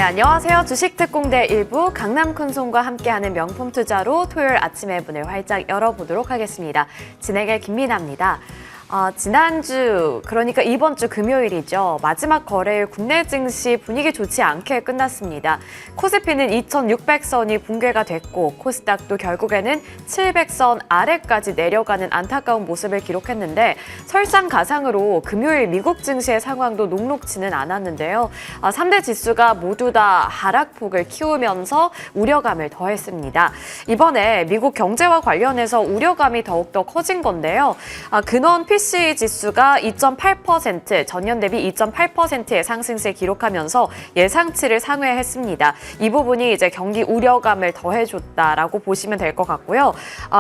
안녕하세요. 주식특공대 일부 강남큰손과 함께하는 명품 투자로 토요일 아침의 문을 활짝 열어보도록 하겠습니다. 진행의 김민아입니다. 지난주, 그러니까 이번 주 금요일이죠. 마지막 거래일 국내 증시 분위기 좋지 않게 끝났습니다. 코스피는 2600선이 붕괴가 됐고 코스닥도 결국에는 700선 아래까지 내려가는 안타까운 모습을 기록했는데 설상가상으로 금요일 미국 증시의 상황도 녹록지는 않았는데요. 3대 지수가 모두 다 하락폭을 키우면서 우려감을 더했습니다. 이번에 미국 경제와 관련해서 우려감이 더욱더 커진 건데요. 근원 PC 지수가 2.8%, 전년 대비 2.8%의 상승세 기록하면서 예상치를 상회했습니다. 이 부분이 이제 경기 우려감을 더해줬다라고 보시면 될 것 같고요.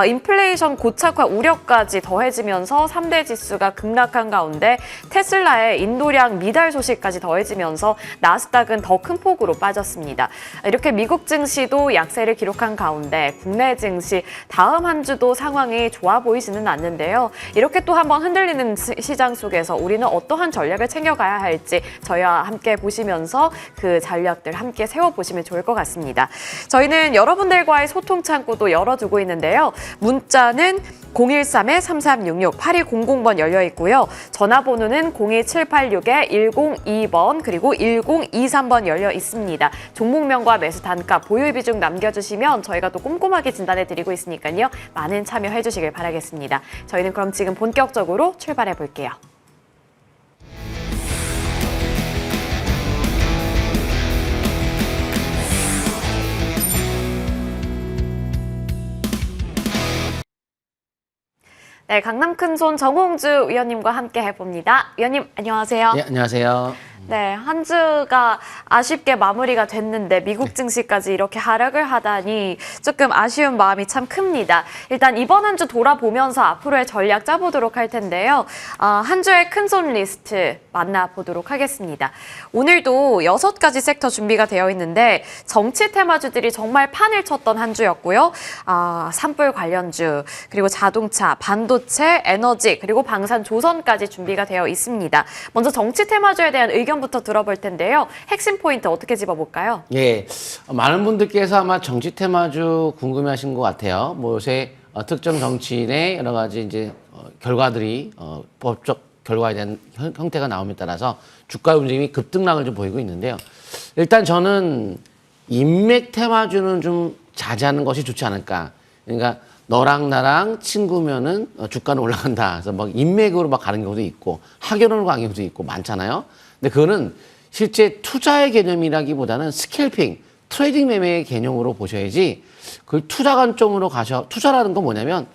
인플레이션 고착화 우려까지 더해지면서 3대 지수가 급락한 가운데 테슬라의 인도량 미달 소식까지 더해지면서 나스닥은 더 큰 폭으로 빠졌습니다. 이렇게 미국 증시도 약세를 기록한 가운데 국내 증시 다음 한 주도 상황이 좋아 보이지는 않는데요. 이렇게 또 한번 흔들리는 시장 속에서 우리는 어떠한 전략을 챙겨가야 할지 저희와 함께 보시면서 그 전략들 함께 세워보시면 좋을 것 같습니다. 저희는 여러분들과의 소통 창구도 열어두고 있는데요. 문자는 013-3366-8200번 열려 있고요. 전화번호는 02786-102번 그리고 1023번 열려 있습니다. 종목명과 매수 단가, 보유 비중 남겨주시면 저희가 또 꼼꼼하게 진단해드리고 있으니까요. 많은 참여해 주시길 바라겠습니다. 저희는 그럼 지금 본격적으로 출발해 볼게요. 네, 강남 큰손 정홍주 위원님과 함께 해봅니다. 위원님, 안녕하세요. 네, 안녕하세요. 네, 한 주가 아쉽게 마무리가 됐는데 미국 증시까지 이렇게 하락을 하다니 조금 아쉬운 마음이 참 큽니다. 일단 이번 한 주 돌아보면서 앞으로의 전략 짜보도록 할 텐데요. 한 주의 큰손 리스트 만나보도록 하겠습니다. 오늘도 6가지 섹터 준비가 되어 있는데 정치 테마주들이 정말 판을 쳤던 한 주였고요. 산불 관련주, 그리고 자동차, 반도체, 에너지, 그리고 방산, 조선까지 준비가 되어 있습니다. 먼저 정치 테마주에 대한 의견부터 들어볼 텐데요. 핵심 포인트 어떻게 짚어볼까요? 예, 많은 분들께서 아마 정치 테마주 궁금해하신 것 같아요. 뭐 요새 특정 정치인의 여러 가지 이제 결과들이 법적 결과에 대한 형태가 나옴에 따라서 주가 움직임이 급등락을 좀 보이고 있는데요. 일단 저는 인맥 테마주는 좀 자제하는 것이 좋지 않을까. 그러니까 너랑 나랑 친구면은 주가는 올라간다. 그래서 막 인맥으로 막 가는 경우도 있고 학연으로 가는 경우도 있고 많잖아요. 근데 그거는 실제 투자의 개념이라기보다는 스캘핑, 트레이딩 매매의 개념으로 보셔야지 그걸 투자 관점으로 투자라는 건 뭐냐면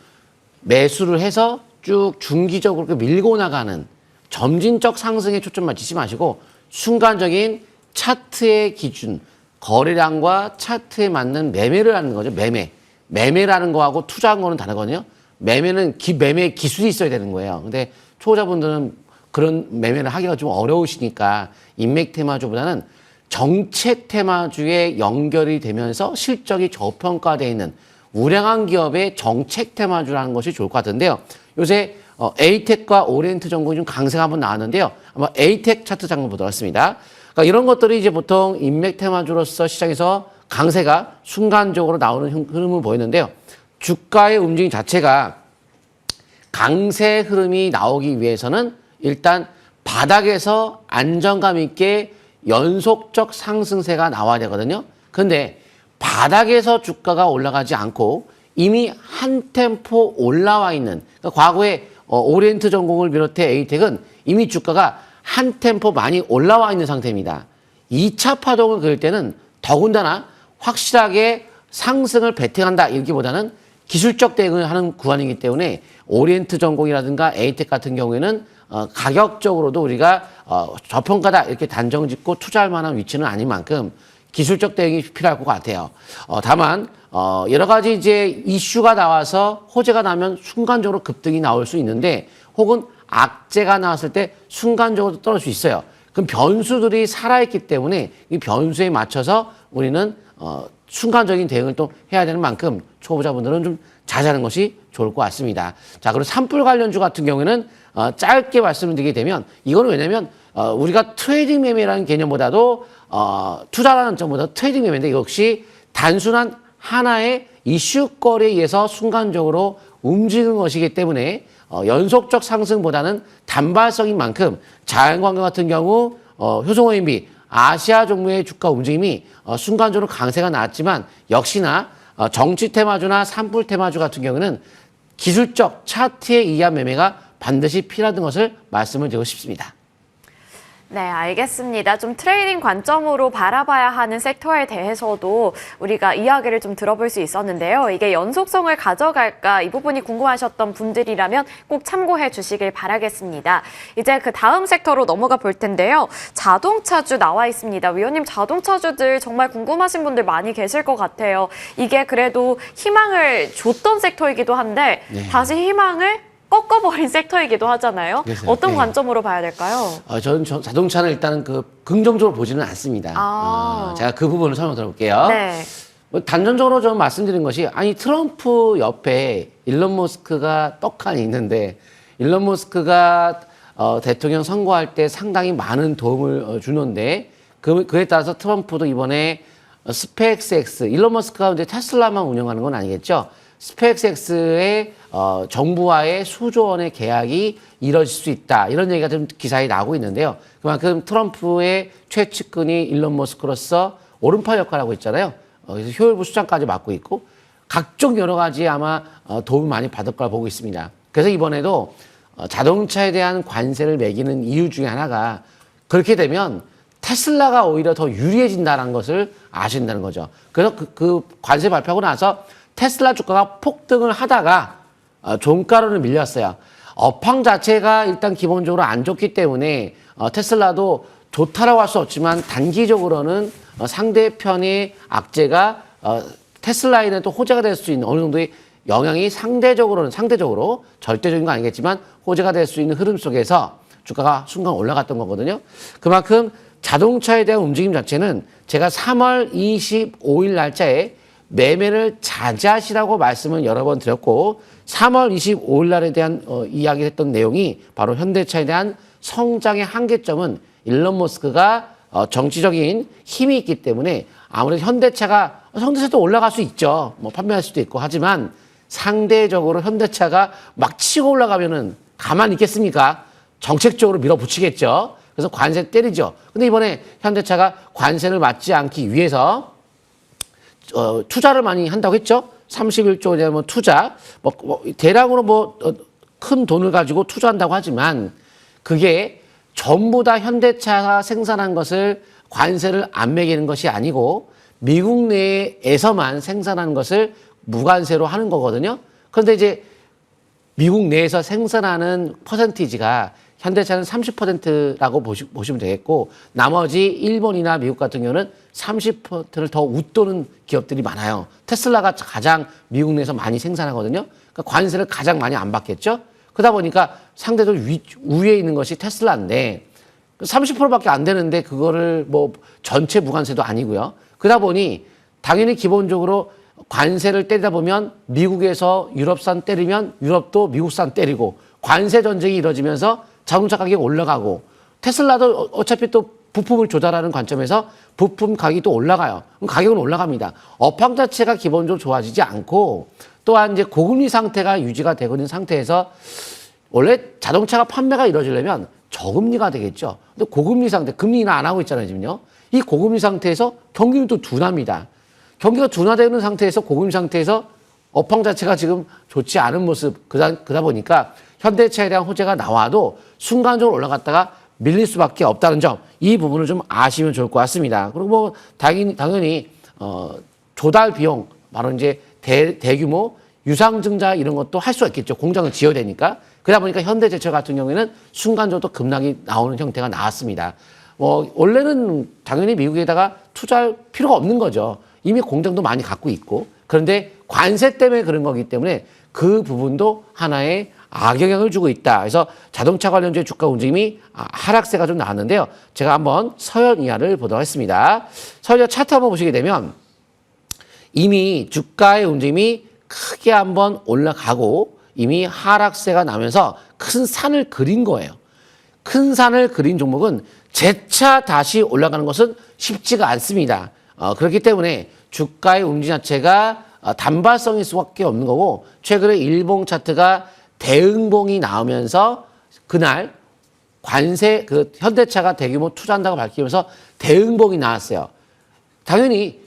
매수를 해서 쭉 중기적으로 밀고 나가는 점진적 상승에 초점 맞추지 마시고 순간적인 차트의 기준, 거래량과 차트에 맞는 매매를 하는 거죠. 매매라는 거하고 투자한 거는 다르거든요. 매매는 매매의 기술이 있어야 되는 거예요. 근데 초보자분들은 그런 매매를 하기가 좀 어려우시니까 인맥 테마주보다는 정책 테마주에 연결이 되면서 실적이 저평가되어 있는 우량한 기업의 정책 테마주라는 것이 좋을 것 같은데요. 요새 에이텍과 오리엔트 전공이 좀 강세가 한번 나왔는데요. 아마 에이텍 차트 잠깐 보도록 하겠습니다. 그러니까 이런 것들이 이제 보통 인맥 테마주로서 시장에서 강세가 순간적으로 나오는 흐름을 보이는데요. 주가의 움직임 자체가 강세 흐름이 나오기 위해서는 일단 바닥에서 안정감 있게 연속적 상승세가 나와야 되거든요. 근데 바닥에서 주가가 올라가지 않고 이미 한 템포 올라와 있는, 그러니까 과거에 오리엔트 전공을 비롯해 에이텍은 이미 주가가 한 템포 많이 올라와 있는 상태입니다. 2차 파동을 그릴 때는 더군다나 확실하게 상승을 베팅한다 이렇기보다는 기술적 대응을 하는 구간이기 때문에 오리엔트 전공이라든가 에이텍 같은 경우에는 가격적으로도 우리가 저평가다 이렇게 단정 짓고 투자할 만한 위치는 아닌 만큼 기술적 대응이 필요할 것 같아요. 다만 여러 가지 이제 이슈가 나와서 호재가 나면 순간적으로 급등이 나올 수 있는데 혹은 악재가 나왔을 때 순간적으로 떨어질 수 있어요. 그럼 변수들이 살아있기 때문에 이 변수에 맞춰서 우리는 순간적인 대응을 또 해야 되는 만큼 초보자분들은 좀 자제하는 것이 좋을 것 같습니다. 자, 그리고 산불 관련주 같은 경우에는 짧게 말씀을 드리게 되면 이거는 왜냐면 우리가 트레이딩 매매라는 개념보다도 투자라는 점보다 트레이딩 매매인데 역시 단순한 하나의 이슈거리에 의해서 순간적으로 움직이는 것이기 때문에 연속적 상승보다는 단발성인 만큼 자연광경 같은 경우 효성OMB 아시아 종목의 주가 움직임이 순간적으로 강세가 나왔지만 역시나 정치 테마주나 산불 테마주 같은 경우는 기술적 차트에 의한 매매가 반드시 필요하다는 것을 말씀을 드리고 싶습니다. 네, 알겠습니다. 좀 트레이딩 관점으로 바라봐야 하는 섹터에 대해서도 우리가 이야기를 좀 들어볼 수 있었는데요. 이게 연속성을 가져갈까 이 부분이 궁금하셨던 분들이라면 꼭 참고해 주시길 바라겠습니다. 이제 그 다음 섹터로 넘어가 볼 텐데요. 자동차주 나와 있습니다. 위원님, 자동차주들 정말 궁금하신 분들 많이 계실 것 같아요. 이게 그래도 희망을 줬던 섹터이기도 한데 네. 다시 희망을 꺾어버린 섹터이기도 하잖아요. 그래서, 어떤 네. 관점으로 봐야 될까요? 저는 자동차는 일단은 긍정적으로 보지는 않습니다. 제가 그 부분을 설명 드려볼게요. 네. 단전적으로 좀 말씀드린 것이 아니 트럼프 옆에 일론 머스크가 떡하니 있는데 일론 머스크가 대통령 선거할 때 상당히 많은 도움을 주는데 그에 따라서 트럼프도 이번에 스페이스X 일론 머스크가 이제 테슬라만 운영하는 건 아니겠죠. 스페이스X의 정부와의 수조 원의 계약이 이뤄질 수 있다. 이런 얘기가 좀 기사에 나오고 있는데요. 그만큼 트럼프의 최측근이 일론 머스크로서 오른팔 역할을 하고 있잖아요. 그래서 효율부 수장까지 맡고 있고 각종 여러 가지 아마 도움을 많이 받을 거라 보고 있습니다. 그래서 이번에도 자동차에 대한 관세를 매기는 이유 중에 하나가 그렇게 되면 테슬라가 오히려 더 유리해진다는 것을 아신다는 거죠. 그래서 그 관세 발표하고 나서 테슬라 주가가 폭등을 하다가 종가로는 밀렸어요. 업황 자체가 일단 기본적으로 안 좋기 때문에 테슬라도 좋다라고 할 수 없지만 단기적으로는 상대편의 악재가 테슬라에는 또 호재가 될 수 있는 어느 정도의 영향이 상대적으로 절대적인 건 아니겠지만 호재가 될 수 있는 흐름 속에서 주가가 순간 올라갔던 거거든요. 그만큼 자동차에 대한 움직임 자체는 제가 3월 25일 날짜에 매매를 자제하시라고 말씀을 여러 번 드렸고 3월 25일 날에 대한 이야기를 했던 내용이 바로 현대차에 대한 성장의 한계점은 일론 머스크가 정치적인 힘이 있기 때문에 아무래도 현대차도 올라갈 수 있죠. 뭐 판매할 수도 있고 하지만 상대적으로 현대차가 막 치고 올라가면은 가만히 있겠습니까? 정책적으로 밀어붙이겠죠. 그래서 관세 때리죠. 근데 이번에 현대차가 관세를 맞지 않기 위해서 투자를 많이 한다고 했죠. 31조 뭐 투자, 대량으로 큰 돈을 가지고 투자한다고 하지만 그게 전부 다 현대차가 생산한 것을 관세를 안 매기는 것이 아니고 미국 내에서만 생산하는 것을 무관세로 하는 거거든요. 그런데 이제 미국 내에서 생산하는 퍼센티지가 현대차는 30%라고 보시면 되겠고 나머지 일본이나 미국 같은 경우는 30%를 더 웃도는 기업들이 많아요. 테슬라가 가장 미국 내에서 많이 생산하거든요. 그러니까 관세를 가장 많이 안 받겠죠. 그러다 보니까 상대적으로 우위에 있는 것이 테슬라인데 30%밖에 안 되는데 그거를 전체 무관세도 아니고요. 그러다 보니 당연히 기본적으로 관세를 때리다 보면 미국에서 유럽산 때리면 유럽도 미국산 때리고 관세 전쟁이 이루어지면서 자동차 가격이 올라가고 테슬라도 어차피 또 부품을 조달하는 관점에서 부품 가격이 또 올라가요. 그럼 가격은 올라갑니다. 업황 자체가 기본적으로 좋아지지 않고 또한 이제 고금리 상태가 유지가 되고 있는 상태에서 원래 자동차가 판매가 이루어지려면 저금리가 되겠죠. 근데 고금리 상태, 금리 인하 안 하고 있잖아요, 지금요. 이 고금리 상태에서 경기는 또 둔화입니다. 경기가 둔화되는 상태에서 고금리 상태에서 업황 자체가 지금 좋지 않은 모습, 그러다 보니까 현대차에 대한 호재가 나와도 순간적으로 올라갔다가 밀릴 수밖에 없다는 점, 이 부분을 좀 아시면 좋을 것 같습니다. 그리고 당연히 조달 비용, 바로 이제 대규모 유상증자 이런 것도 할 수가 있겠죠. 공장을 지어야 되니까. 그러다 보니까 현대제철 같은 경우에는 순간적으로 또 급락이 나오는 형태가 나왔습니다. 원래는 당연히 미국에다가 투자할 필요가 없는 거죠. 이미 공장도 많이 갖고 있고. 그런데 관세 때문에 그런 거기 때문에 그 부분도 하나의 악영향을 주고 있다. 그래서 자동차 관련주의 주가 움직임이 하락세가 좀 나왔는데요. 제가 한번 서열 이하를 보도록 하겠습니다. 서열 이하 차트 한번 보시게 되면 이미 주가의 움직임이 크게 한번 올라가고 이미 하락세가 나면서 큰 산을 그린 거예요. 큰 산을 그린 종목은 재차 다시 올라가는 것은 쉽지가 않습니다. 그렇기 때문에 주가의 움직임 자체가 단발성일 수밖에 없는 거고 최근에 일봉 차트가 대응봉이 나오면서 그날 관세 현대차가 대규모 투자한다고 밝히면서 대응봉이 나왔어요. 당연히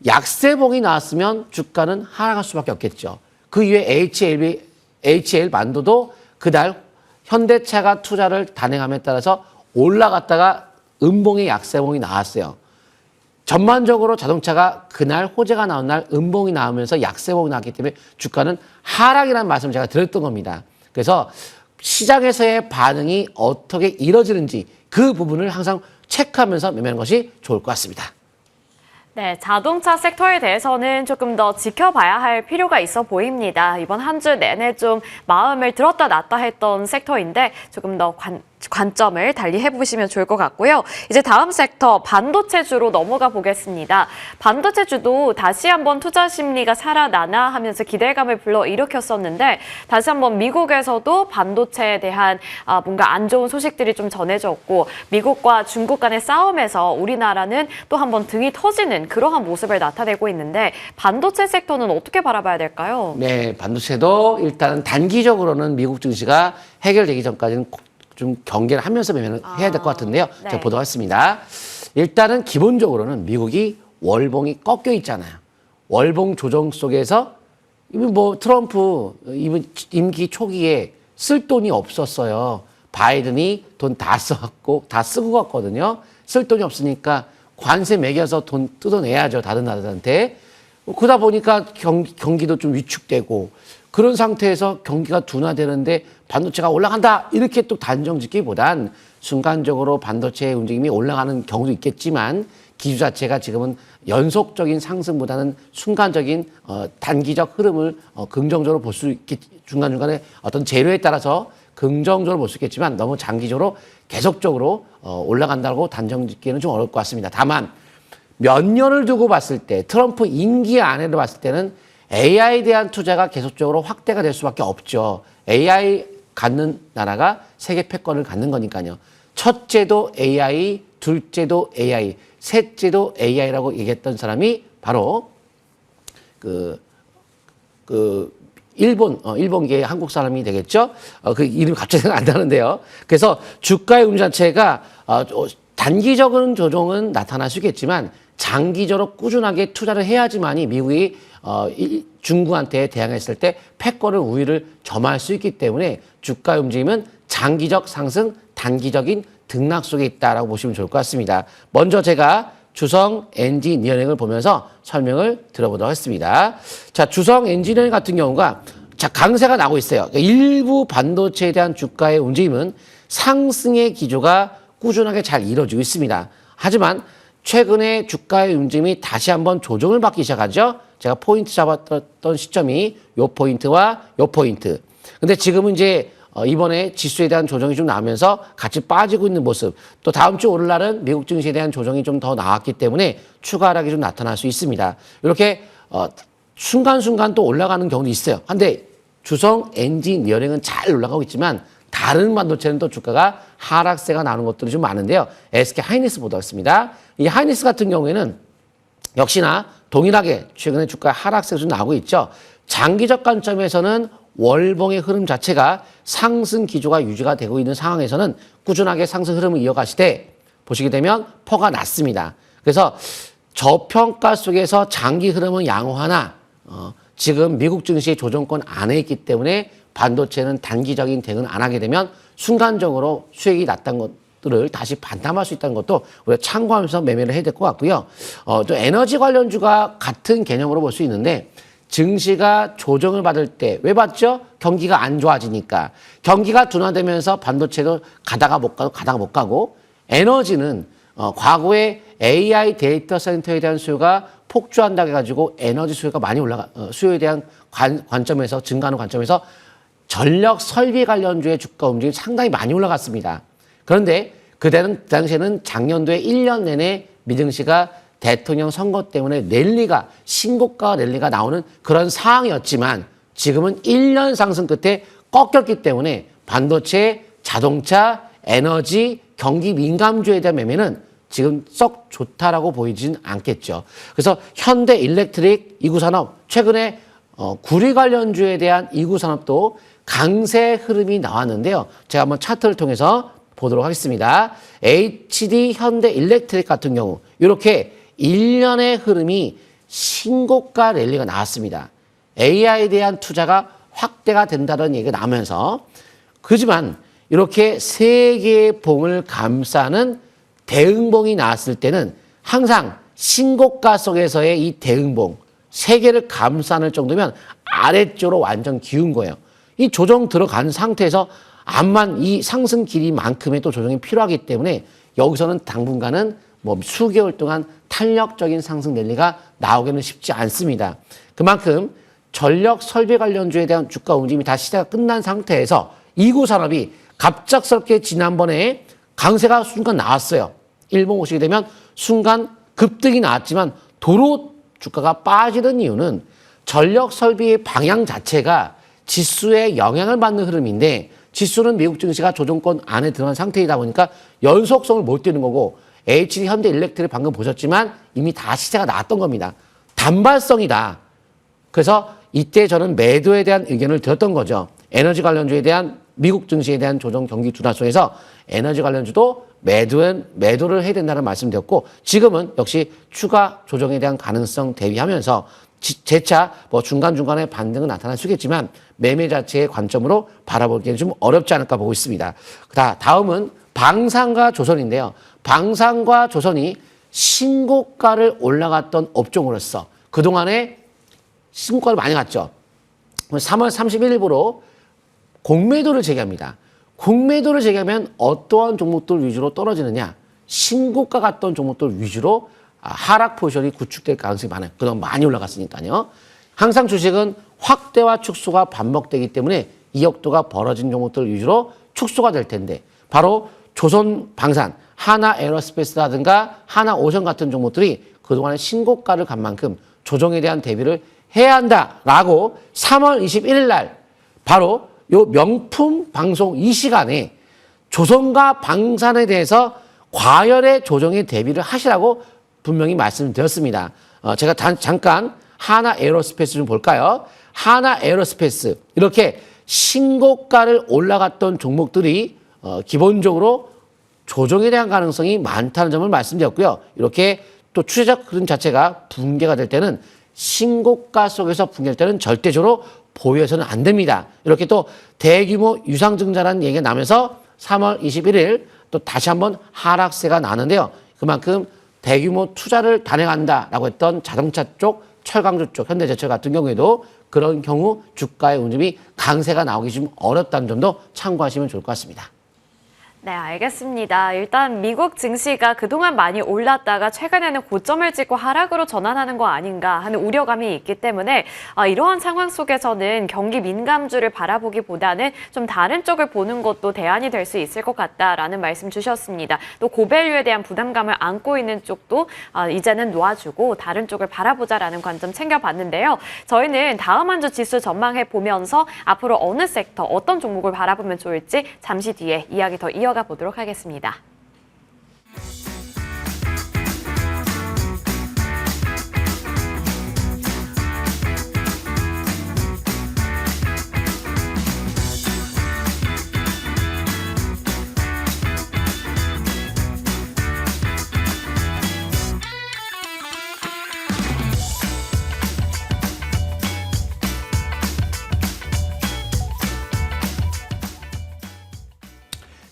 약세봉이 나왔으면 주가는 하락할 수밖에 없겠죠. 그 이후에 HL 만도도 그날 현대차가 투자를 단행함에 따라서 올라갔다가 음봉의 약세봉이 나왔어요. 전반적으로 자동차가 그날 호재가 나온 날 음봉이 나오면서 약세봉이 나왔기 때문에 주가는 하락이라는 말씀을 제가 드렸던 겁니다. 그래서 시장에서의 반응이 어떻게 이뤄지는지 그 부분을 항상 체크하면서 매매하는 것이 좋을 것 같습니다. 네, 자동차 섹터에 대해서는 조금 더 지켜봐야 할 필요가 있어 보입니다. 이번 한 주 내내 좀 마음을 들었다 놨다 했던 섹터인데 조금 더 관점을 달리 해보시면 좋을 것 같고요. 이제 다음 섹터 반도체주로 넘어가 보겠습니다. 반도체주도 다시 한번 투자 심리가 살아나나 하면서 기대감을 불러일으켰었는데 다시 한번 미국에서도 반도체에 대한 뭔가 안 좋은 소식들이 좀 전해졌고 미국과 중국 간의 싸움에서 우리나라는 또 한번 등이 터지는 그러한 모습을 나타내고 있는데 반도체 섹터는 어떻게 바라봐야 될까요? 네, 반도체도 일단은 단기적으로는 미국 증시가 해결되기 전까지는 좀 경계를 하면서 매매를 해야 될 것 같은데요. 네. 제가 보도록 하겠습니다. 일단은 기본적으로는 미국이 월봉이 꺾여 있잖아요. 월봉 조정 속에서 이번 뭐 트럼프 이번 임기 초기에 쓸 돈이 없었어요. 바이든이 돈 다 써갖고 다 쓰고 갔거든요. 쓸 돈이 없으니까 관세 매겨서 돈 뜯어내야죠. 다른 나라들한테. 그러다 보니까 경기도 좀 위축되고 그런 상태에서 경기가 둔화되는데 반도체가 올라간다 이렇게 또 단정 짓기보단 순간적으로 반도체의 움직임이 올라가는 경우도 있겠지만 기주 자체가 지금은 연속적인 상승보다는 순간적인 단기적 흐름을 긍정적으로 볼 수 있겠 중간중간에 어떤 재료에 따라서 긍정적으로 볼 수 있겠지만 너무 장기적으로 계속적으로 올라간다고 단정 짓기는 좀 어려울 것 같습니다. 다만 몇 년을 두고 봤을 때 트럼프 임기 안에를 봤을 때는 AI에 대한 투자가 계속적으로 확대가 될 수밖에 없죠. AI 갖는 나라가 세계 패권을 갖는 거니까요. 첫째도 AI, 둘째도 AI, 셋째도 AI라고 얘기했던 사람이 바로 일본계 한국 사람이 되겠죠. 그 이름이 갑자기 생각 안 나는데요. 그래서 주가의 움직임 자체가 단기적인 조정은 나타날 수 있겠지만 장기적으로 꾸준하게 투자를 해야지만이 미국이 중국한테 대항했을 때 패권을 우위를 점할 수 있기 때문에 주가의 움직임은 장기적 상승, 단기적인 등락 속에 있다라고 보시면 좋을 것 같습니다. 먼저 제가 주성 엔지니어링을 보면서 설명을 드려보도록 하겠습니다. 자, 주성 엔지니어링 같은 경우가 강세가 나고 있어요. 그러니까 일부 반도체에 대한 주가의 움직임은 상승의 기조가 꾸준하게 잘 이루어지고 있습니다. 하지만 최근에 주가의 움직임이 다시 한번 조정을 받기 시작하죠. 제가 포인트 잡았던 시점이 요 포인트와 요 포인트. 근데 지금은 이제 이번에 지수에 대한 조정이 좀 나오면서 같이 빠지고 있는 모습. 또 다음 주 오늘날은 미국 증시에 대한 조정이 좀 더 나왔기 때문에 추가 하락이 좀 나타날 수 있습니다. 이렇게 순간순간 또 올라가는 경우도 있어요. 근데 주성 엔지니어링은 잘 올라가고 있지만 다른 반도체는 또 주가가 하락세가 나오는 것들이 좀 많은데요. SK 하이닉스 보도록 하겠습니다. 이 하이닉스 같은 경우에는 역시나 동일하게 최근에 주가 하락세가 좀 나오고 있죠. 장기적 관점에서는 월봉의 흐름 자체가 상승 기조가 유지가 되고 있는 상황에서는 꾸준하게 상승 흐름을 이어가시되 보시게 되면 퍼가 났습니다. 그래서 저평가 속에서 장기 흐름은 양호하나 지금 미국 증시의 조정권 안에 있기 때문에 반도체는 단기적인 대응을 안 하게 되면 순간적으로 수익이 났다는 것들을 다시 반탐할 수 있다는 것도 우리가 참고하면서 매매를 해야 될 것 같고요. 또 에너지 관련주가 같은 개념으로 볼 수 있는데 증시가 조정을 받을 때 왜 받죠? 경기가 안 좋아지니까. 경기가 둔화되면서 반도체도 가다가 못 가고 에너지는 과거에 AI 데이터 센터에 대한 수요가 폭주한다고 해가지고 에너지 수요가 많이 수요에 대한 관점에서 증가하는 관점에서 전력 설비 관련주의 주가 움직임이 상당히 많이 올라갔습니다. 그런데 그 당시에는 작년도에 1년 내내 미증시가 대통령 선거 때문에 신고가 랠리가 나오는 그런 상황이었지만 지금은 1년 상승 끝에 꺾였기 때문에 반도체, 자동차, 에너지, 경기 민감주에 대한 매매는 지금 썩 좋다라고 보이진 않겠죠. 그래서 현대 일렉트릭 이구산업 최근에 구리 관련주에 대한 이구산업도 강세 흐름이 나왔는데요. 제가 한번 차트를 통해서 보도록 하겠습니다. HD 현대 일렉트릭 같은 경우 이렇게 1년의 흐름이 신고가 랠리가 나왔습니다. AI에 대한 투자가 확대가 된다는 얘기가 나오면서 그렇지만 이렇게 세 개의 봉을 감싸는 대응봉이 나왔을 때는 항상 신고가 속에서의 이 대응봉 세 개를 감싸는 정도면 아래쪽으로 완전 기운 거예요. 이 조정 들어간 상태에서 암만 이 상승 길이만큼의 또 조정이 필요하기 때문에 여기서는 당분간은 뭐 수개월 동안 탄력적인 상승 랠리가 나오기는 쉽지 않습니다. 그만큼 전력 설비 관련주에 대한 주가 움직임이 다 시대가 끝난 상태에서 이구산업이 갑작스럽게 지난번에 강세가 순간 나왔어요. 일봉 오시게 되면 순간 급등이 나왔지만 도로 주가가 빠지는 이유는 전력 설비의 방향 자체가 지수에 영향을 받는 흐름인데 지수는 미국 증시가 조정권 안에 들어간 상태이다 보니까 연속성을 못 띄는 거고 HD 현대 일렉트릭 방금 보셨지만 이미 다 시세가 나왔던 겁니다. 단발성이다. 그래서 이때 저는 매도에 대한 의견을 드렸던 거죠. 에너지 관련주에 대한 미국 증시에 대한 조정 경기 둔화 속에서 에너지 관련주도 매도를 해야 된다는 말씀드렸고 지금은 역시 추가 조정에 대한 가능성 대비하면서 재차 뭐 중간중간에 반등은 나타날 수 있겠지만 매매 자체의 관점으로 바라보기에는 좀 어렵지 않을까 보고 있습니다. 다음은 방산과 조선인데요. 방산과 조선이 신고가를 올라갔던 업종으로서 그동안에 신고가를 많이 갔죠. 3월 31일부로 공매도를 제기합니다. 공매도를 제기하면 어떠한 종목들 위주로 떨어지느냐? 신고가 갔던 종목들 위주로 하락 포지션이 구축될 가능성이 많아요. 그동안 많이 올라갔으니까요. 항상 주식은 확대와 축소가 반복되기 때문에 이역도가 벌어진 종목들 위주로 축소가 될 텐데 바로 조선방산, 하나에어로스페이스라든가 하나오션 같은 종목들이 그동안에 신고가를 간 만큼 조정에 대한 대비를 해야 한다라고 3월 21일 날 바로 요 명품 방송 이 시간에 조선과 방산에 대해서 과열의 조정에 대비를 하시라고 분명히 말씀드렸습니다. 제가 잠깐 하나에어로스페이스 좀 볼까요? 하나에어로스페이스 이렇게 신고가를 올라갔던 종목들이 기본적으로 조정에 대한 가능성이 많다는 점을 말씀드렸고요. 이렇게 또 추세적 흐름 자체가 붕괴가 될 때는 신고가 속에서 붕괴될 때는 절대적으로 보유해서는 안 됩니다. 이렇게 또 대규모 유상증자라는 얘기가 나면서 3월 21일 또 다시 한번 하락세가 나는데요. 그만큼 대규모 투자를 단행한다라고 했던 자동차 쪽, 철강주 쪽, 현대제철 같은 경우에도 그런 경우 주가의 움직임이 강세가 나오기 좀 어렵다는 점도 참고하시면 좋을 것 같습니다. 네, 알겠습니다. 일단 미국 증시가 그동안 많이 올랐다가 최근에는 고점을 찍고 하락으로 전환하는 거 아닌가 하는 우려감이 있기 때문에 이러한 상황 속에서는 경기 민감주를 바라보기보다는 좀 다른 쪽을 보는 것도 대안이 될 수 있을 것 같다라는 말씀 주셨습니다. 또 고밸류에 대한 부담감을 안고 있는 쪽도 이제는 놓아주고 다른 쪽을 바라보자라는 관점 챙겨봤는데요. 저희는 다음 한 주 지수 전망해 보면서 앞으로 어느 섹터, 어떤 종목을 바라보면 좋을지 잠시 뒤에 이야기 더 이어가 보도록 하겠습니다.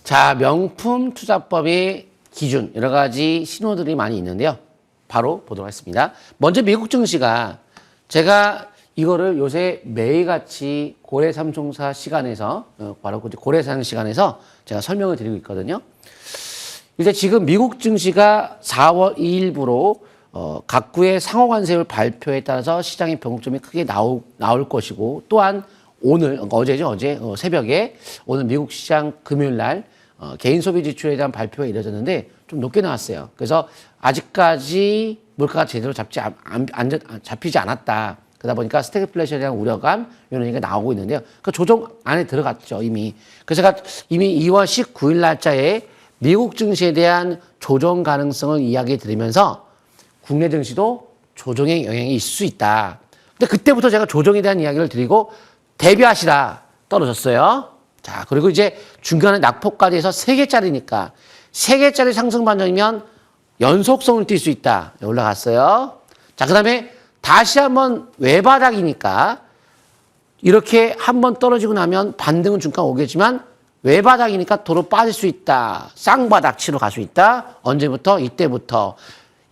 자, 명품 투자법의 기준, 여러 가지 신호들이 많이 있는데요. 바로 보도록 하겠습니다. 먼저 미국 증시가 제가 이거를 요새 매일같이 고래삼총사 시간에서, 바로 고래상 시간에서 제가 설명을 드리고 있거든요. 이제 지금 미국 증시가 4월 2일부로 각구의 상호관세율 발표에 따라서 시장의 변곡점이 크게 나올 것이고 또한 오늘, 어제죠, 어제 새벽에 오늘 미국 시장 금요일 날 개인 소비 지출에 대한 발표가 이뤄졌는데 좀 높게 나왔어요. 그래서 아직까지 물가가 제대로 잡히지 않았다. 그러다 보니까 스태그플레이션에 대한 우려감 이런 얘기가 나오고 있는데요. 그 조정 안에 들어갔죠, 이미. 그래서 제가 이미 2월 19일 날짜에 미국 증시에 대한 조정 가능성을 이야기 드리면서 국내 증시도 조정의 영향이 있을 수 있다. 근데 그때부터 제가 조정에 대한 이야기를 드리고 대비하시라 떨어졌어요. 자, 그리고 이제 중간에 낙폭까지 해서 3개짜리니까 3개짜리 상승 반전이면 연속성을 띌 수 있다. 올라갔어요. 자, 그 다음에 다시 한번 외바닥이니까 이렇게 한번 떨어지고 나면 반등은 중간 오겠지만 외바닥이니까 도로 빠질 수 있다. 쌍바닥 치러 갈 수 있다. 언제부터? 이때부터.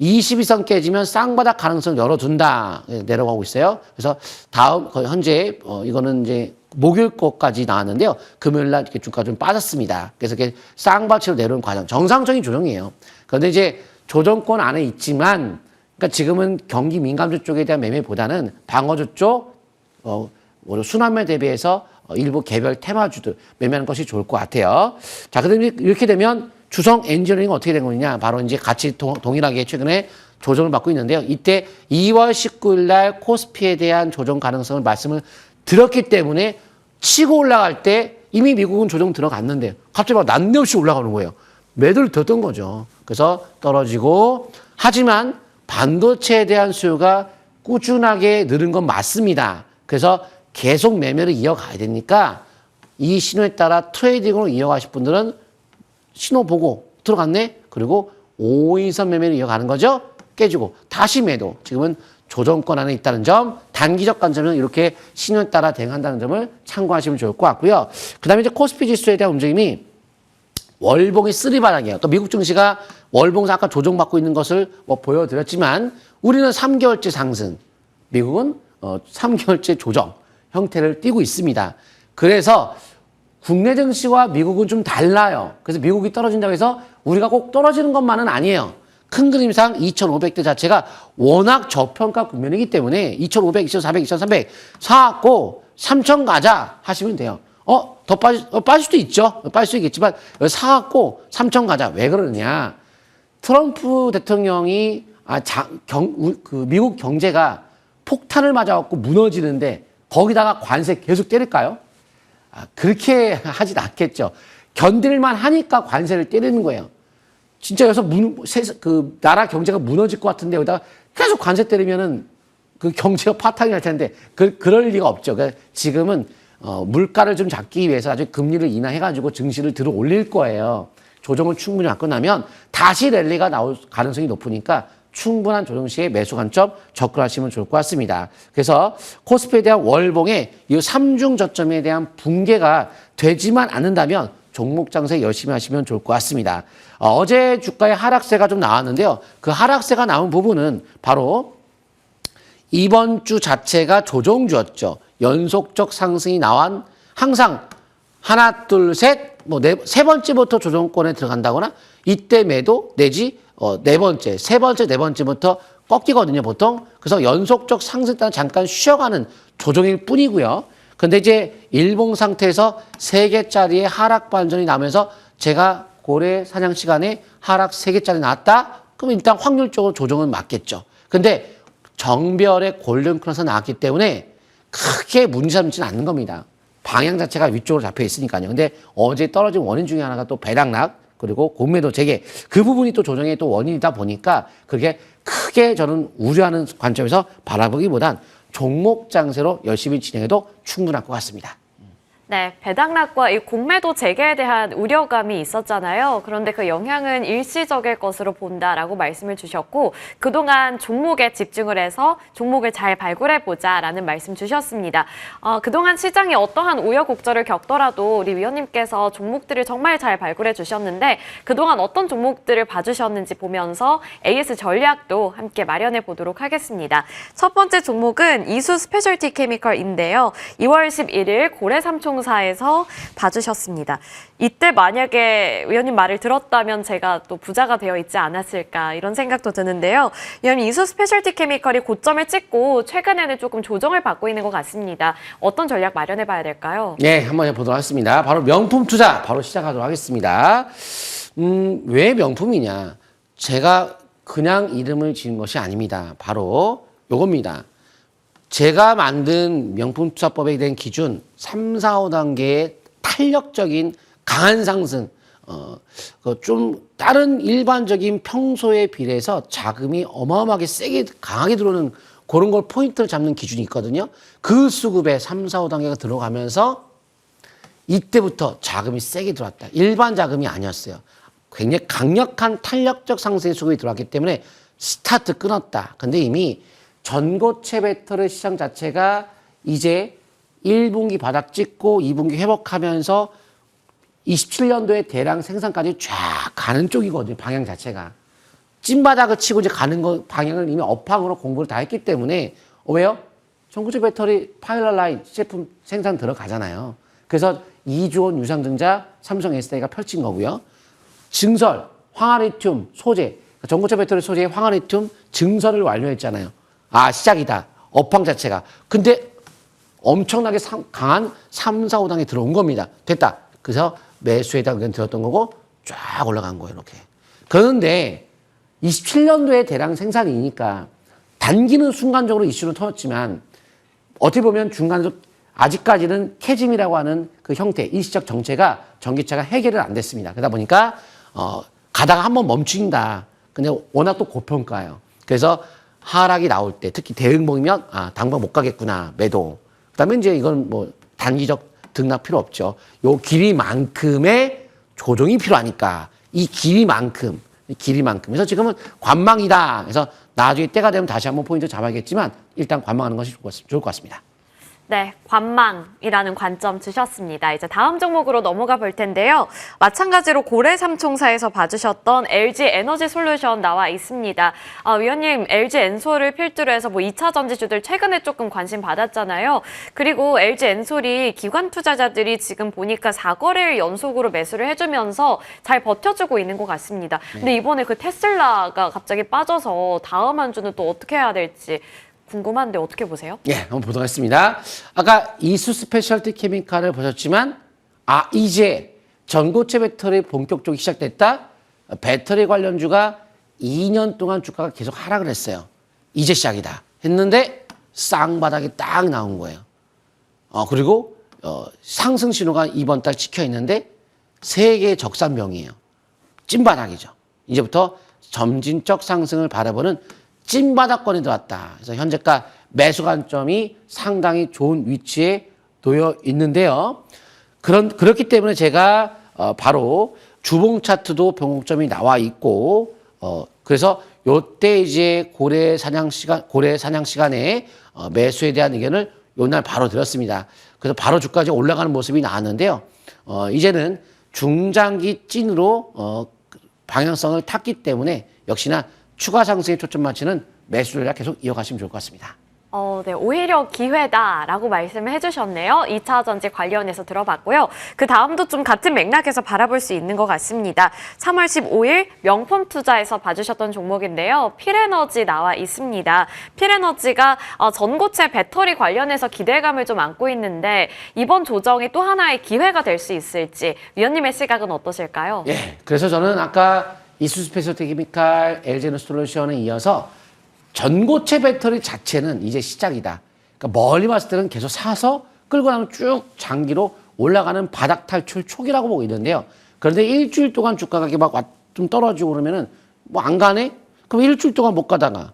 22선 깨지면 쌍바닥 가능성 열어둔다. 내려가고 있어요. 그래서 다음, 현재, 이거는 이제 목요일 거까지 나왔는데요. 금요일 날 이렇게 주가 좀 빠졌습니다. 그래서 이렇게 쌍바치로 내려오는 과정. 정상적인 조정이에요. 그런데 이제 조정권 안에 있지만, 그러니까 지금은 경기 민감주 쪽에 대한 매매보다는 방어주 쪽, 순환매 대비해서 일부 개별 테마주들 매매하는 것이 좋을 것 같아요. 자, 그다음에 이렇게 되면 주성 엔지니어링은 어떻게 된 거냐? 바로 이제 같이 동일하게 최근에 조정을 받고 있는데요. 이때 2월 19일 날 코스피에 대한 조정 가능성을 말씀을 드렸기 때문에 치고 올라갈 때 이미 미국은 조정 들어갔는데 갑자기 막 난데없이 올라가는 거예요. 매도를 뒀던 거죠. 그래서 떨어지고 하지만 반도체에 대한 수요가 꾸준하게 늘은 건 맞습니다. 그래서 계속 매매를 이어가야 되니까 이 신호에 따라 트레이딩으로 이어가실 분들은 신호 보고 들어갔네? 그리고 5인선 매매를 이어가는 거죠? 깨지고 다시 매도. 지금은 조정권 안에 있다는 점, 단기적 관점에서 이렇게 신호에 따라 대응한다는 점을 참고하시면 좋을 것 같고요. 그 다음에 이제 코스피 지수에 대한 움직임이 월봉이 쓰리바닥이에요. 또 미국 증시가 월봉에서 아까 조정받고 있는 것을 보여드렸지만 우리는 3개월째 상승, 미국은 3개월째 조정 형태를 띠고 있습니다. 그래서 국내 증시와 미국은 좀 달라요. 그래서 미국이 떨어진다고 해서 우리가 꼭 떨어지는 것만은 아니에요. 큰 그림상 2,500대 자체가 워낙 저평가 국면이기 때문에 2,500, 2,400, 2,300 사갖고 3,000 가자 하시면 돼요. 더 빠질 수도 있죠. 빠질 수 있겠지만 사갖고 3,000 가자. 왜 그러느냐. 트럼프 대통령이 미국 경제가 폭탄을 맞아갖고 무너지는데 거기다가 관세 계속 때릴까요? 그렇게 하진 않겠죠. 견딜만 하니까 관세를 때리는 거예요. 진짜 여기서 나라 경제가 무너질 것 같은데 여기다가 계속 관세 때리면은 그 경제가 파탄이 날 텐데 그럴 리가 없죠. 그러니까 지금은 물가를 좀 잡기 위해서 아주 금리를 인하해가지고 증시를 들어 올릴 거예요. 조정을 충분히 받고 나면 다시 랠리가 나올 가능성이 높으니까 충분한 조정 시에 매수 관점 접근하시면 좋을 것 같습니다. 그래서 코스피에 대한 월봉의 이 3중 저점에 대한 붕괴가 되지만 않는다면 종목 장세 열심히 하시면 좋을 것 같습니다. 어제 주가의 하락세가 좀 나왔는데요. 그 하락세가 나온 부분은 바로 이번 주 자체가 조정주였죠. 연속적 상승이 나온 항상 하나, 둘, 셋, 세 번째부터 조정권에 들어간다거나 이때 매도 내지 네 번째, 세 번째, 네 번째부터 꺾이거든요, 보통. 그래서 연속적 상승 때는 잠깐 쉬어가는 조정일 뿐이고요. 근데 이제 일봉 상태에서 3개짜리의 하락 반전이 나면서 제가 고래 사냥 시간에 하락 3개짜리 나왔다? 그럼 일단 확률적으로 조정은 맞겠죠. 근데 정별의 골든 크로스가 나왔기 때문에 크게 문제 삼지는 않는 겁니다. 방향 자체가 위쪽으로 잡혀 있으니까요. 근데 어제 떨어진 원인 중에 하나가 또 배당락, 그리고 공매도 재개, 그 부분이 또 조정의 또 원인이다 보니까 그게 크게 저는 우려하는 관점에서 바라보기보단 종목 장세로 열심히 진행해도 충분할 것 같습니다. 네, 배당락과 이 공매도 재개에 대한 우려감이 있었잖아요. 그런데 그 영향은 일시적일 것으로 본다라고 말씀을 주셨고 그동안 종목에 집중을 해서 종목을 잘 발굴해보자라는 말씀 주셨습니다. 그동안 시장이 어떠한 우여곡절을 겪더라도 우리 위원님께서 종목들을 정말 잘 발굴해 주셨는데 그동안 어떤 종목들을 봐주셨는지 보면서 AS 전략도 함께 마련해 보도록 하겠습니다. 첫 번째 종목은 이수 스페셜티 케미컬인데요. 2월 11일 고래삼총 사에서 봐주셨습니다. 이때 만약에 위원님 말을 들었다면 제가 또 부자가 되어 있지 않았을까 이런 생각도 드는데요. 위원님 이수 스페셜티 케미컬이 고점을 찍고 최근에는 조금 조정을 받고 있는 것 같습니다. 어떤 전략 마련해 봐야 될까요? 네, 한번 해보도록 하겠습니다. 바로 명품 투자 바로 시작하도록 하겠습니다. 왜 명품이냐? 제가 그냥 이름을 지은 것이 아닙니다. 바로 요겁니다. 제가 만든 명품투자법에 대한 기준 3, 4, 5단계의 탄력적인 강한 상승, 좀 다른 일반적인 평소에 비례해서 자금이 어마어마하게 세게 강하게 들어오는 그런 걸 포인트를 잡는 기준이 있거든요. 그 수급에 3, 4, 5단계가 들어가면서 이때부터 자금이 세게 들어왔다. 일반 자금이 아니었어요. 굉장히 강력한 탄력적 상승의 수급이 들어왔기 때문에 스타트 끊었다. 근데 이미 전고체 배터리 시장 자체가 이제 1분기 바닥 찍고 2분기 회복하면서 27년도에 대량 생산까지 쫙 가는 쪽이거든요. 방향 자체가. 찐바닥을 치고 이제 가는 거 방향을 이미 업황으로 공부를 다 했기 때문에 왜요? 전고체 배터리 파일럿 라인 제품 생산 들어가잖아요. 그래서 2조 원 유상증자 삼성 SDI가 펼친 거고요. 증설, 황화리튬 소재, 전고체 배터리 소재의 황화리튬 증설을 완료했잖아요. 아, 시작이다. 업황 자체가. 근데 엄청나게 강한 3, 4, 5단계 들어온 겁니다. 됐다. 그래서 매수에 대한 의견 들었던 거고 쫙 올라간 거예요. 이렇게. 그런데 27년도에 대량 생산이니까 단기는 순간적으로 이슈는 터졌지만 어떻게 보면 중간에서 아직까지는 캐즘이라고 하는 그 형태, 일시적 정체가 전기차가 해결은 안 됐습니다. 그러다 보니까 가다가 한번 멈춘다. 근데 워낙 또 고평가예요. 그래서 하락이 나올 때 특히 대응봉이면 당분 못 가겠구나. 매도. 그다음에 이제 이건 뭐 단기적 등락 필요 없죠. 요 길이만큼의 조정이 필요하니까 이 길이만큼. 그래서 지금은 관망이다. 그래서 나중에 때가 되면 다시 한번 포인트 잡아야겠지만 일단 관망하는 것이 좋을 것 같습니다. 네, 관망이라는 관점 주셨습니다. 이제 다음 종목으로 넘어가 볼 텐데요. 마찬가지로 고래삼총사에서 봐주셨던 LG 에너지 솔루션 나와 있습니다. 위원님, LG 엔솔을 필두로 해서 뭐 2차 전지주들 최근에 조금 관심 받았잖아요. 그리고 LG 엔솔이 기관 투자자들이 지금 보니까 4거래일 연속으로 매수를 해주면서 잘 버텨주고 있는 것 같습니다. 근데 이번에 그 테슬라가 갑자기 빠져서 다음 한 주는 또 어떻게 해야 될지 궁금한데 어떻게 보세요? 예, 한번 보도록 하겠습니다. 아까 이수 스페셜티 케미칼을 보셨지만 이제 전고체 배터리 본격적으로 시작됐다. 배터리 관련주가 2년 동안 주가가 계속 하락을 했어요. 이제 시작이다 했는데 쌍바닥이 딱 나온 거예요. 그리고 상승 신호가 이번 달 찍혀 있는데 세계의 적산병이에요. 찐바닥이죠. 이제부터 점진적 상승을 바라보는 찐바닥권이 들어왔다. 그래서 현재가 매수 관점이 상당히 좋은 위치에 놓여 있는데요. 그렇기 때문에 제가 바로 주봉 차트도 변곡점이 나와 있고 그래서 요때 이제 고래 사냥 시간에 매수에 대한 의견을 요날 바로 드렸습니다. 그래서 바로 주가가 올라가는 모습이 나왔는데요. 이제는 중장기 찐으로 방향성을 탔기 때문에 역시나 추가 상승에 초점 맞추는 매수 전략 계속 이어가시면 좋을 것 같습니다. 네, 오히려 기회다라고 말씀을 해주셨네요. 2차 전지 관련해서 들어봤고요. 그 다음도 좀 같은 맥락에서 바라볼 수 있는 것 같습니다. 3월 15일 명품 투자에서 봐주셨던 종목인데요. 필에너지 나와 있습니다. 필에너지가 전고체 배터리 관련해서 기대감을 좀 안고 있는데 이번 조정이 또 하나의 기회가 될 수 있을지 위원님의 시각은 어떠실까요? 예, 그래서 저는 아까 이수 스페셜티 케미칼, LG 에너지 솔루션에 이어서 전고체 배터리 자체는 이제 시작이다. 그러니까 멀리 봤을 때는 계속 사서 끌고 나면 쭉 장기로 올라가는 바닥 탈출 초기라고 보고 있는데요. 그런데 일주일 동안 주가가 막 좀 떨어지고 그러면은 뭐 안 가네? 그럼 일주일 동안 못 가다가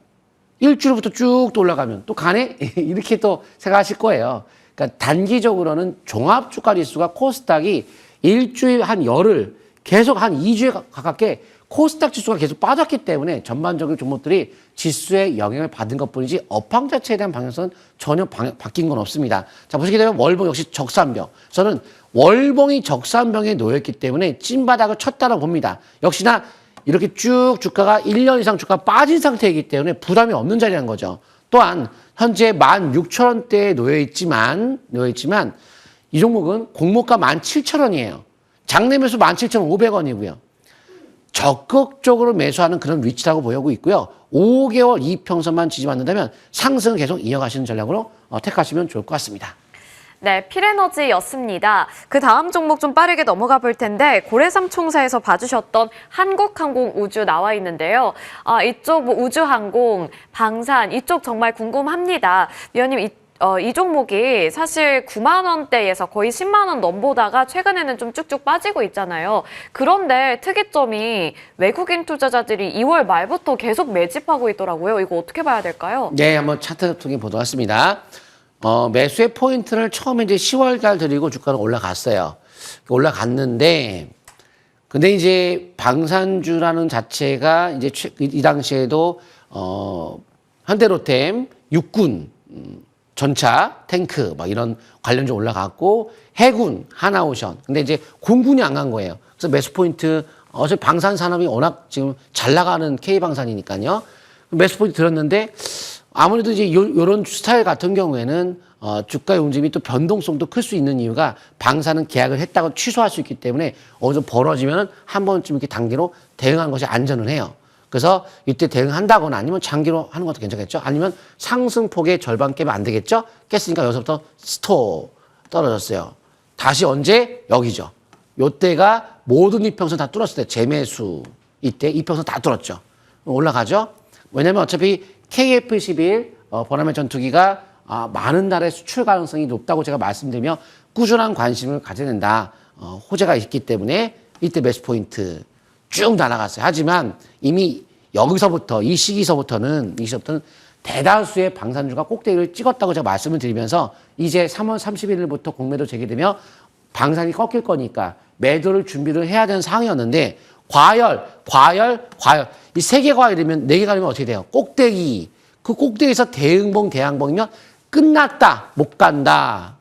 일주일부터 쭉 또 올라가면 또 가네? 이렇게 또 생각하실 거예요. 그러니까 단기적으로는 종합 주가 지수가 코스닥이 일주일 한 열흘 계속 한 2주에 가깝게 코스닥 지수가 계속 빠졌기 때문에 전반적인 종목들이 지수에 영향을 받은 것뿐이지 업황 자체에 대한 방향성은 전혀 바뀐 건 없습니다. 자, 보시게 되면 월봉 역시 적산병. 저는 월봉이 적산병에 놓였기 때문에 찐바닥을 쳤다고 봅니다. 역시나 이렇게 쭉 주가가 1년 이상 주가가 빠진 상태이기 때문에 부담이 없는 자리라는 거죠. 또한 현재 16,000원대에 놓여있지만 이 종목은 공모가 17,000원이에요. 장내 매수 17,500원이고요. 적극적으로 매수하는 그런 위치라고 보이고 있고요. 5개월 이평선만 지지받는다면 상승을 계속 이어가시는 전략으로 택하시면 좋을 것 같습니다. 네, 필에너지였습니다. 그 다음 종목 좀 빠르게 넘어가 볼 텐데 고래삼총사에서 봐주셨던 한국항공우주 나와 있는데요. 이쪽 뭐 우주항공, 방산 이쪽 정말 궁금합니다. 위원님 이 종목이 사실 9만 원대에서 거의 10만 원 넘보다가 최근에는 좀 쭉쭉 빠지고 있잖아요. 그런데 특이점이 외국인 투자자들이 2월 말부터 계속 매집하고 있더라고요. 이거 어떻게 봐야 될까요? 네, 한번 차트 통해 보도록 하겠습니다. 매수의 포인트를 처음에 이제 10월 달 드리고 주가는 올라갔어요. 올라갔는데, 근데 이제 방산주라는 자체가 이제 이 당시에도, 현대로템, 육군, 전차, 탱크, 막 이런 관련주 올라갔고, 해군, 하나오션. 근데 이제 공군이 안 간 거예요. 그래서 매수 포인트, 어차피 방산 산업이 워낙 지금 잘 나가는 K방산이니까요. 매수 포인트 들었는데, 아무래도 이제 요런 스타일 같은 경우에는 주가의 움직임이 또 변동성도 클 수 있는 이유가 방사는 계약을 했다고 취소할 수 있기 때문에 어느 정도 벌어지면 한 번쯤 이렇게 단기로 대응하는 것이 안전을 해요. 그래서 이때 대응한다거나 아니면 장기로 하는 것도 괜찮겠죠. 아니면 상승폭의 절반 깨면 안 되겠죠. 깼으니까 여기서부터 스톱 떨어졌어요. 다시 언제? 여기죠. 요때가 모든 이평선 다 뚫었을 때 재매수 이때 이평선 다 뚫었죠. 올라가죠. 왜냐면 어차피 KF-11 버나메 전투기가 많은 나라의 수출 가능성이 높다고 제가 말씀드리며 꾸준한 관심을 가져야 된다. 호재가 있기 때문에 이때 매수 포인트 쭉 날아갔어요. 하지만 이미 여기서부터 이 시기서부터는 대다수의 방산주가 꼭대기를 찍었다고 제가 말씀을 드리면서 이제 3월 31일부터 공매도 재개되며 방산이 꺾일 거니까 매도를 준비를 해야 되는 상황이었는데 과열. 이 세 개 과열이면 네 개 가려면 어떻게 돼요? 꼭대기. 그 꼭대기에서 대응봉, 대항봉이면 끝났다, 못 간다.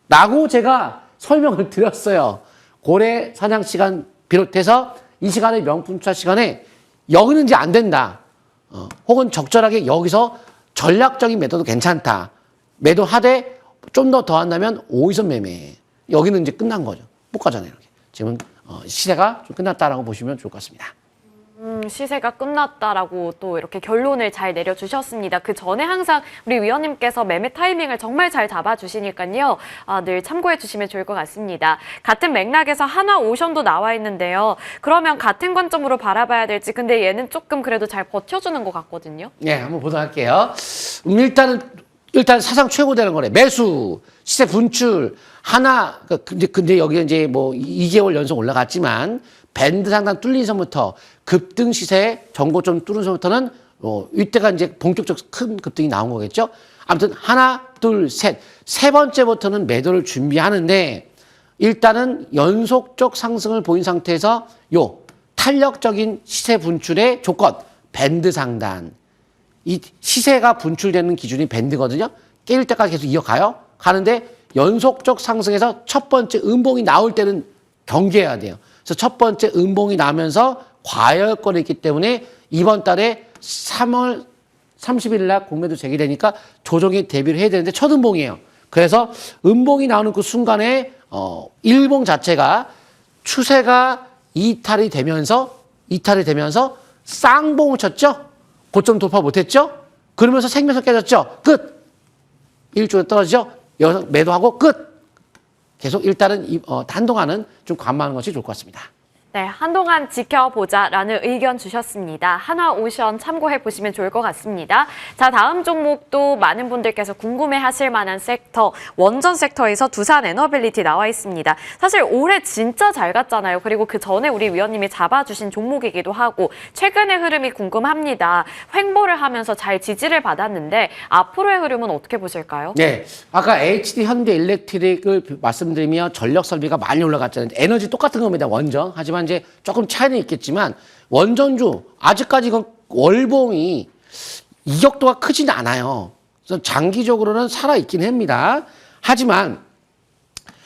라고 제가 설명을 드렸어요. 고래 사냥 시간 비롯해서 이 시간에 명품 투자 시간에 여기는 이제 안 된다. 혹은 적절하게 여기서 전략적인 매도도 괜찮다. 매도하되 좀 더 한다면 5이선 매매. 여기는 이제 끝난 거죠. 못 가잖아요. 이렇게. 지금 시세가 좀 끝났다라고 보시면 좋을 것 같습니다. 시세가 끝났다라고 또 이렇게 결론을 잘 내려주셨습니다. 그 전에 항상 우리 위원님께서 매매 타이밍을 정말 잘 잡아주시니까요. 늘 참고해 주시면 좋을 것 같습니다. 같은 맥락에서 하나오션도 나와 있는데요. 그러면 같은 관점으로 바라봐야 될지 근데 얘는 조금 그래도 잘 버텨주는 것 같거든요. 네, 한번 보도록 할게요. 일단 사상 최고 되는 거래. 매수, 시세 분출, 근데 여기 이제 뭐 2개월 연속 올라갔지만 밴드 상단 뚫린 선부터 급등 시세 전고점 뚫은 선부터는 이때가 이제 본격적 큰 급등이 나온 거겠죠. 아무튼 하나, 둘, 셋. 세 번째부터는 매도를 준비하는데 일단은 연속적 상승을 보인 상태에서 요 탄력적인 시세 분출의 조건, 밴드 상단. 이 시세가 분출되는 기준이 밴드거든요. 깨일 때까지 계속 이어가요. 가는데 연속적 상승에서 첫 번째 음봉이 나올 때는 경계해야 돼요. 그래서 첫 번째 음봉이 나면서 과열권이 있기 때문에 이번 달에 3월 30일 날 공매도 재개되니까 조정에 대비를 해야 되는데 첫 음봉이에요. 그래서 음봉이 나오는 그 순간에 일봉 자체가 추세가 이탈이 되면서 쌍봉을 쳤죠. 고점 돌파 못했죠. 그러면서 생명선 깨졌죠. 끝. 1조에 떨어지죠. 여기서 매도하고 끝. 계속 일단은 한동안은 좀 관망하는 것이 좋을 것 같습니다. 네, 한동안 지켜보자라는 의견 주셨습니다. 하나오션 참고해 보시면 좋을 것 같습니다. 자, 다음 종목도 많은 분들께서 궁금해하실 만한 섹터, 원전 섹터에서 두산 에너빌리티 나와 있습니다. 사실 올해 진짜 잘 갔잖아요. 그리고 그 전에 우리 위원님이 잡아주신 종목이기도 하고 최근의 흐름이 궁금합니다. 횡보를 하면서 잘 지지를 받았는데 앞으로의 흐름은 어떻게 보실까요? 네, 아까 HD 현대일렉트릭을 말씀드리며 전력 설비가 많이 올라갔잖아요. 에너지 똑같은 겁니다. 원전. 하지만 이제 조금 차이는 있겠지만 원전주 아직까지 이건 월봉이 이격도가 크지는 않아요. 그래서 장기적으로는 살아있긴 합니다. 하지만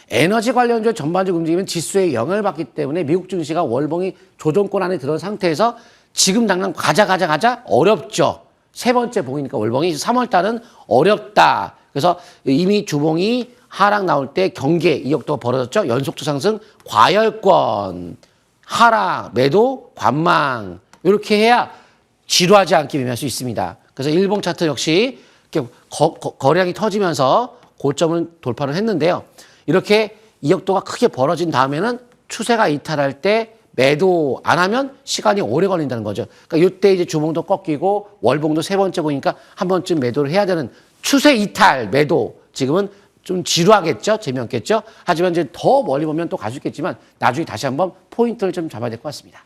에너지 관련주 전반적 움직임은 지수에 영향을 받기 때문에 미국 증시가 월봉이 조정권 안에 들어온 상태에서 지금 당장 가자 어렵죠. 세 번째 봉이니까 월봉이 3월 달은 어렵다. 그래서 이미 주봉이 하락 나올 때 경계 이격도가 벌어졌죠. 연속적 상승 과열권 하락, 매도, 관망 이렇게 해야 지루하지 않게 매매할 수 있습니다. 그래서 일봉 차트 역시 이렇게 거래량이 터지면서 고점을 돌파를 했는데요. 이렇게 이격도가 크게 벌어진 다음에는 추세가 이탈할 때 매도 안 하면 시간이 오래 걸린다는 거죠. 그러니까 이때 이제 주봉도 꺾이고 월봉도 세 번째 보니까 한 번쯤 매도를 해야 되는 추세 이탈 매도. 지금은 좀 지루하겠죠? 재미없겠죠? 하지만 이제 더 멀리 보면 또 갈 수 있겠지만 나중에 다시 한번 포인트를 좀 잡아야 될 것 같습니다.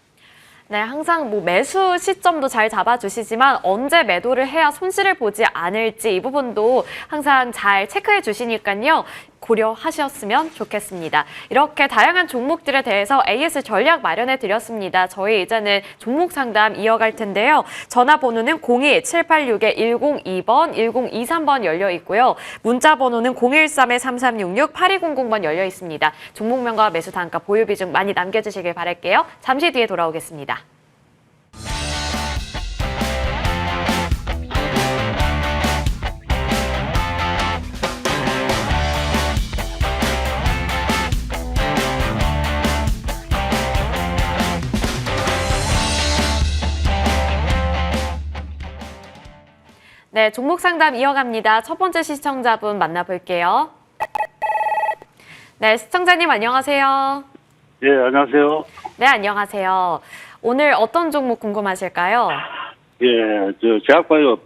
네, 항상 뭐 매수 시점도 잘 잡아주시지만 언제 매도를 해야 손실을 보지 않을지 이 부분도 항상 잘 체크해 주시니까요. 고려하셨으면 좋겠습니다. 이렇게 다양한 종목들에 대해서 AS 전략 마련해 드렸습니다. 저희 이제는 종목 상담 이어갈 텐데요. 전화번호는 02-786-102번, 1023번 열려 있고요. 문자 번호는 013-3366-8200번 열려 있습니다. 종목명과 매수 단가 보유 비중 많이 남겨주시길 바랄게요. 잠시 뒤에 돌아오겠습니다. 네, 종목 상담 이어갑니다. 첫 번째 시청자분 만나볼게요. 네, 시청자님 안녕하세요. 예, 안녕하세요. 네, 안녕하세요. 오늘 어떤 종목 궁금하실까요? 예, 제약바이오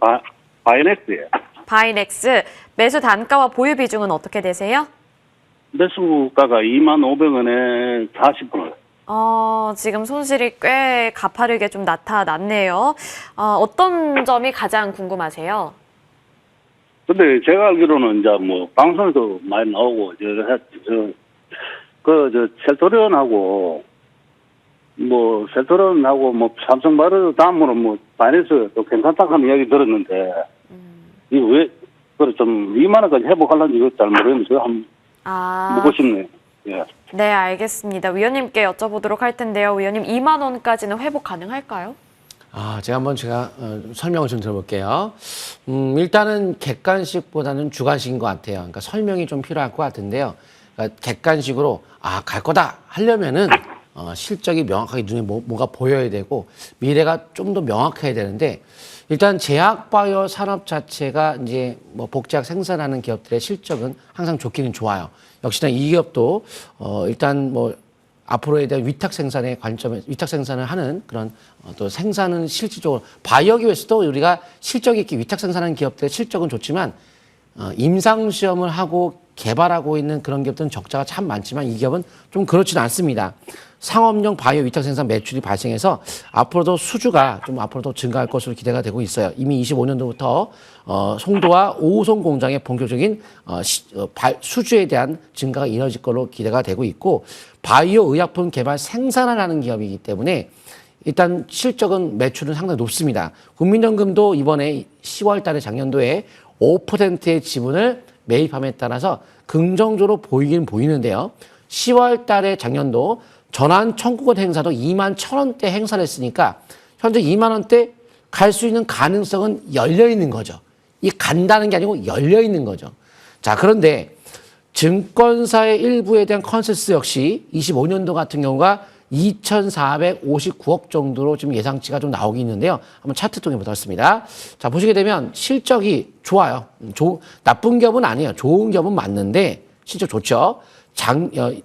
바이넥스예요. 바이넥스, 매수 단가와 보유 비중은 어떻게 되세요? 매수가가 25,500원에 40%. 지금 손실이 꽤 가파르게 좀 나타났네요. 어떤 점이 가장 궁금하세요? 근데 제가 알기로는 이제 뭐 방송에도 많이 나오고 셀토리온하고 뭐 삼성바이오 다음으로 뭐 바이넥스 또 괜찮다고 하는 이야기 들었는데 이거 왜 그래 좀 2만 원까지 회복하려는지 이거 잘 모르겠는데 제가 한번 묻고 싶네요. 예. 네, 알겠습니다. 위원님께 여쭤보도록 할 텐데요. 위원님, 2만 원까지는 회복 가능할까요? 제가 설명을 좀 들어볼게요. 일단은 객관식보다는 주관식인 것 같아요. 그러니까 설명이 좀 필요할 것 같은데요. 그러니까 객관식으로 갈 거다 하려면은 실적이 명확하게 눈에 뭐가 보여야 되고 미래가 좀 더 명확해야 되는데 일단 제약바이오 산업 자체가 이제 뭐 복제약 생산하는 기업들의 실적은 항상 좋기는 좋아요. 역시나 이 기업도 일단 뭐 앞으로에 대한 위탁 생산의 관점에 위탁 생산을 하는 그런 또 생산은 실질적으로 바이오 기업에서도 우리가 실적 있게 위탁 생산하는 기업들의 실적은 좋지만 임상 시험을 하고 개발하고 있는 그런 기업들은 적자가 참 많지만 이 기업은 좀 그렇지는 않습니다. 상업용 바이오 위탁 생산 매출이 발생해서 앞으로도 수주가 좀 앞으로도 증가할 것으로 기대가 되고 있어요. 이미 25년도부터 송도와 5호선 공장의 본격적인 수주에 대한 증가가 이뤄질 걸로 기대가 되고 있고 바이오 의약품 개발 생산을 하는 기업이기 때문에 일단 실적은 매출은 상당히 높습니다. 국민연금도 이번에 10월 달에 작년도에 5%의 지분을 매입함에 따라서 긍정적으로 보이긴 보이는데요. 10월 달에 작년도 전환 청구권 행사도 21,000원대 행사를 했으니까 현재 2만 원대 갈 수 있는 가능성은 열려 있는 거죠. 이 간다는 게 아니고 열려 있는 거죠. 자, 그런데 증권사의 일부에 대한 컨센서스 역시 25년도 같은 경우가 2,459억 정도로 지금 예상치가 좀 나오고 있는데요. 한번 차트 통해 보겠습니다. 자, 보시게 되면 실적이 좋아요. 나쁜 기업은 아니에요. 좋은 기업은 맞는데 실적 좋죠.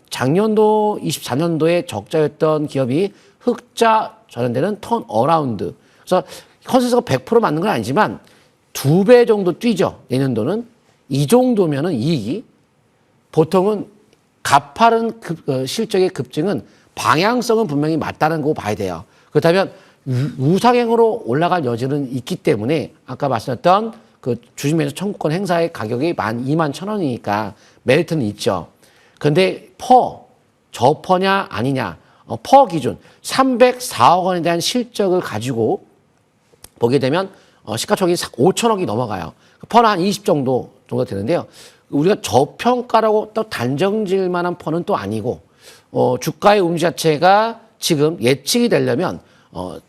작년도 24년도에 적자였던 기업이 흑자 전환되는 턴 어라운드. 그래서 컨센서스가 100% 맞는 건 아니지만 2배 정도 뛰죠. 내년도는. 이 정도면은 이익이 보통은 가파른 실적의 급증은 방향성은 분명히 맞다는 거 봐야 돼요. 그렇다면 우상향으로 올라갈 여지는 있기 때문에 아까 말씀드렸던 그 주식매수 청구권 행사의 가격이 21,000원이니까 메리트는 있죠. 근데 저퍼냐 아니냐. 퍼 기준 304억 원에 대한 실적을 가지고 보게 되면 시가총액이 5천억이 넘어가요. 퍼는 한 20 정도 되는데요. 우리가 저평가라고 또 단정질 만한 퍼는 또 아니고 주가의 움직 자체가 지금 예측이 되려면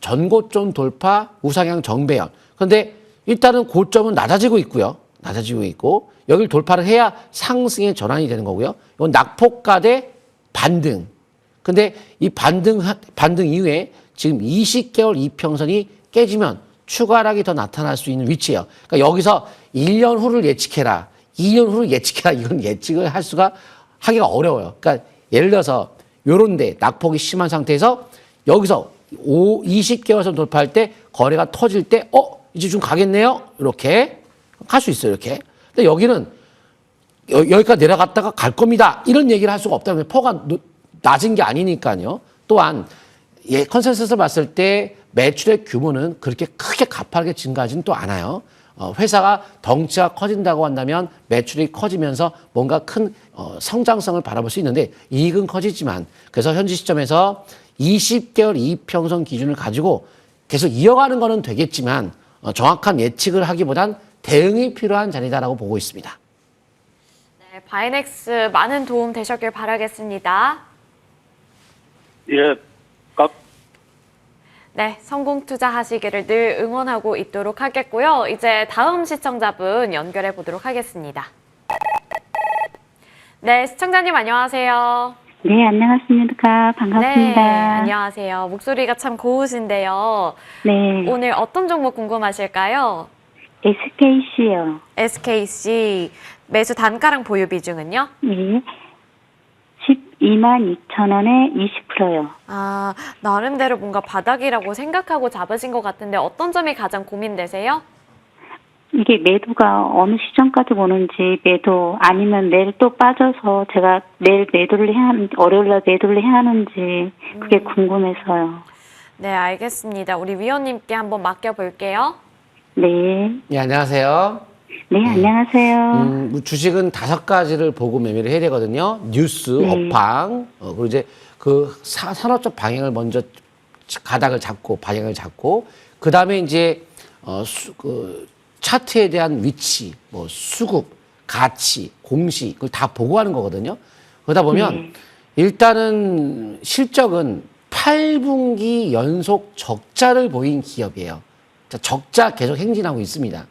전고점 돌파, 우상향 정배열. 그런데 일단은 고점은 낮아지고 있고요. 낮아지고 있고 여기를 돌파를 해야 상승의 전환이 되는 거고요. 이건 낙폭가 대 반등. 근데 이 반등 이후에 지금 20개월 이평선이 깨지면 추가락이 더 나타날 수 있는 위치예요. 그러니까 여기서 1년 후를 예측해라. 2년 후를 예측해라. 이건 예측을 하기가 어려워요. 그러니까 예를 들어서 요런데 낙폭이 심한 상태에서 여기서 20개월선 돌파할 때 거래가 터질 때 이제 좀 가겠네요. 이렇게 할 수 있어요. 이렇게. 근데 여기는 여기까지 내려갔다가 갈 겁니다. 이런 얘기를 할 수가 없다면 퍼가 낮은 게 아니니까요. 또한 컨센서스를 봤을 때 매출의 규모는 그렇게 크게 가파르게 증가하지는 또 않아요. 회사가 덩치가 커진다고 한다면 매출이 커지면서 뭔가 큰 성장성을 바라볼 수 있는데 이익은 커지지만 그래서 현재 시점에서 20개월 이평선 기준을 가지고 계속 이어가는 거는 되겠지만 정확한 예측을 하기보단 대응이 필요한 자리다라고 보고 있습니다. 네, 바이넥스 많은 도움 되셨길 바라겠습니다. 예, 네, 성공 투자하시기를 늘 응원하고 있도록 하겠고요. 이제 다음 시청자분 연결해 보도록 하겠습니다. 네, 시청자님 안녕하세요. 네, 안녕하십니까. 반갑습니다. 네, 안녕하세요. 목소리가 참 고우신데요. 네, 오늘 어떤 종목 궁금하실까요? SKC요. SKC 매수 단가랑 보유 비중은요? 예. 12만 2천 원에 20%요. 아, 나름대로 뭔가 바닥이라고 생각하고 잡으신 것 같은데 어떤 점이 가장 고민되세요? 이게 매도가 어느 시점까지 보는지 매도 아니면 내일 또 빠져서 제가 내일 매도를 월요일 날 매도를 해야 하는지 그게 궁금해서요. 네, 알겠습니다. 우리 위원님께 한번 맡겨볼게요. 네. 네, 안녕하세요. 네, 안녕하세요. 주식은 5가지를 보고 매매를 해야 되거든요. 뉴스, 네. 업황, 그리고 이제 그 산업적 방향을 먼저 가닥을 잡고 방향을 잡고 그 다음에 이제 차트에 대한 위치, 뭐 수급, 가치, 공시 그걸 다 보고 하는 거거든요. 그러다 보면 일단은 실적은 8분기 연속 적자를 보인 기업이에요. 적자 계속 행진하고 있습니다.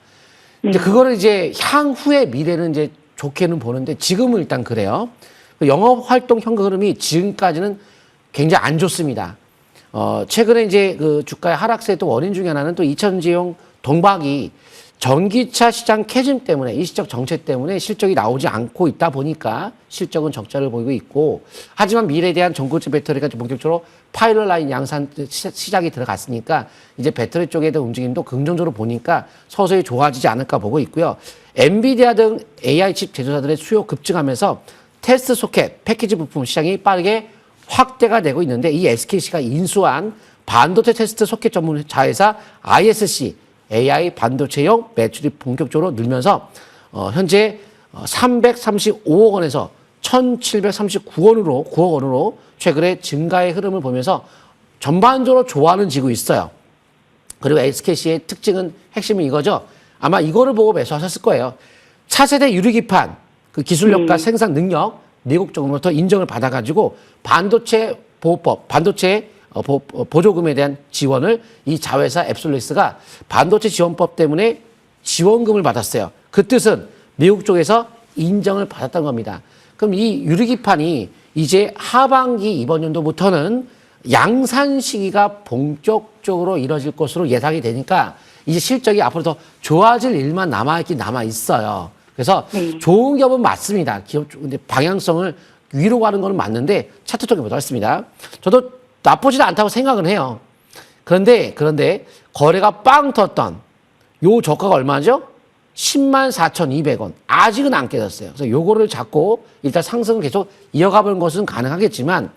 이제 그거를 이제 향후의 미래는 이제 좋게는 보는데 지금은 일단 그래요. 영업 활동 현금 흐름이 지금까지는 굉장히 안 좋습니다. 최근에 이제 그 주가의 하락세의 또 원인 중에 하나는 또 이천지용 동박이 전기차 시장 캐즘 때문에 일시적 정책 때문에 실적이 나오지 않고 있다 보니까 실적은 적자를 보이고 있고 하지만 미래에 대한 전고체 배터리가 본격적으로 파일럿 라인 양산 시작이 들어갔으니까 이제 배터리 쪽에 대한 움직임도 긍정적으로 보니까 서서히 좋아지지 않을까 보고 있고요. 엔비디아 등 AI 칩 제조사들의 수요 급증하면서 테스트 소켓, 패키지 부품 시장이 빠르게 확대가 되고 있는데 이 SKC가 인수한 반도체 테스트 소켓 전문 자회사 ISC AI 반도체용 매출이 본격적으로 늘면서 현재 335억 원에서 1,739원으로 9억 원으로 최근에 증가의 흐름을 보면서 전반적으로 좋아하는지고 있어요. 그리고 SKC의 특징은 핵심은 이거죠. 아마 이거를 보고 매수하셨을 거예요. 차세대 유리기판 그 기술력과 생산 능력 미국 정부부터 인정을 받아가지고 반도체 보호법, 반도체 보조금에 대한 지원을 이 자회사 앱솔리스가 반도체 지원법 때문에 지원금을 받았어요. 그 뜻은 미국 쪽에서 인정을 받았던 겁니다. 그럼 이 유리기판이 이제 하반기 이번 연도부터는 양산 시기가 본격적으로 이뤄질 것으로 예상이 되니까 이제 실적이 앞으로 더 좋아질 일만 남아있긴 남아있어요. 그래서 좋은 기업은 맞습니다. 기업 근데 방향성을 위로 가는 거는 맞는데 차트 쪽에 보도록 하겠습니다. 저도 나쁘지는 않다고 생각은 해요. 그런데 거래가 빵 떴던 요 저가가 얼마죠? 104,200원. 아직은 안 깨졌어요. 그래서 요거를 잡고 일단 상승을 계속 이어가보는 것은 가능하겠지만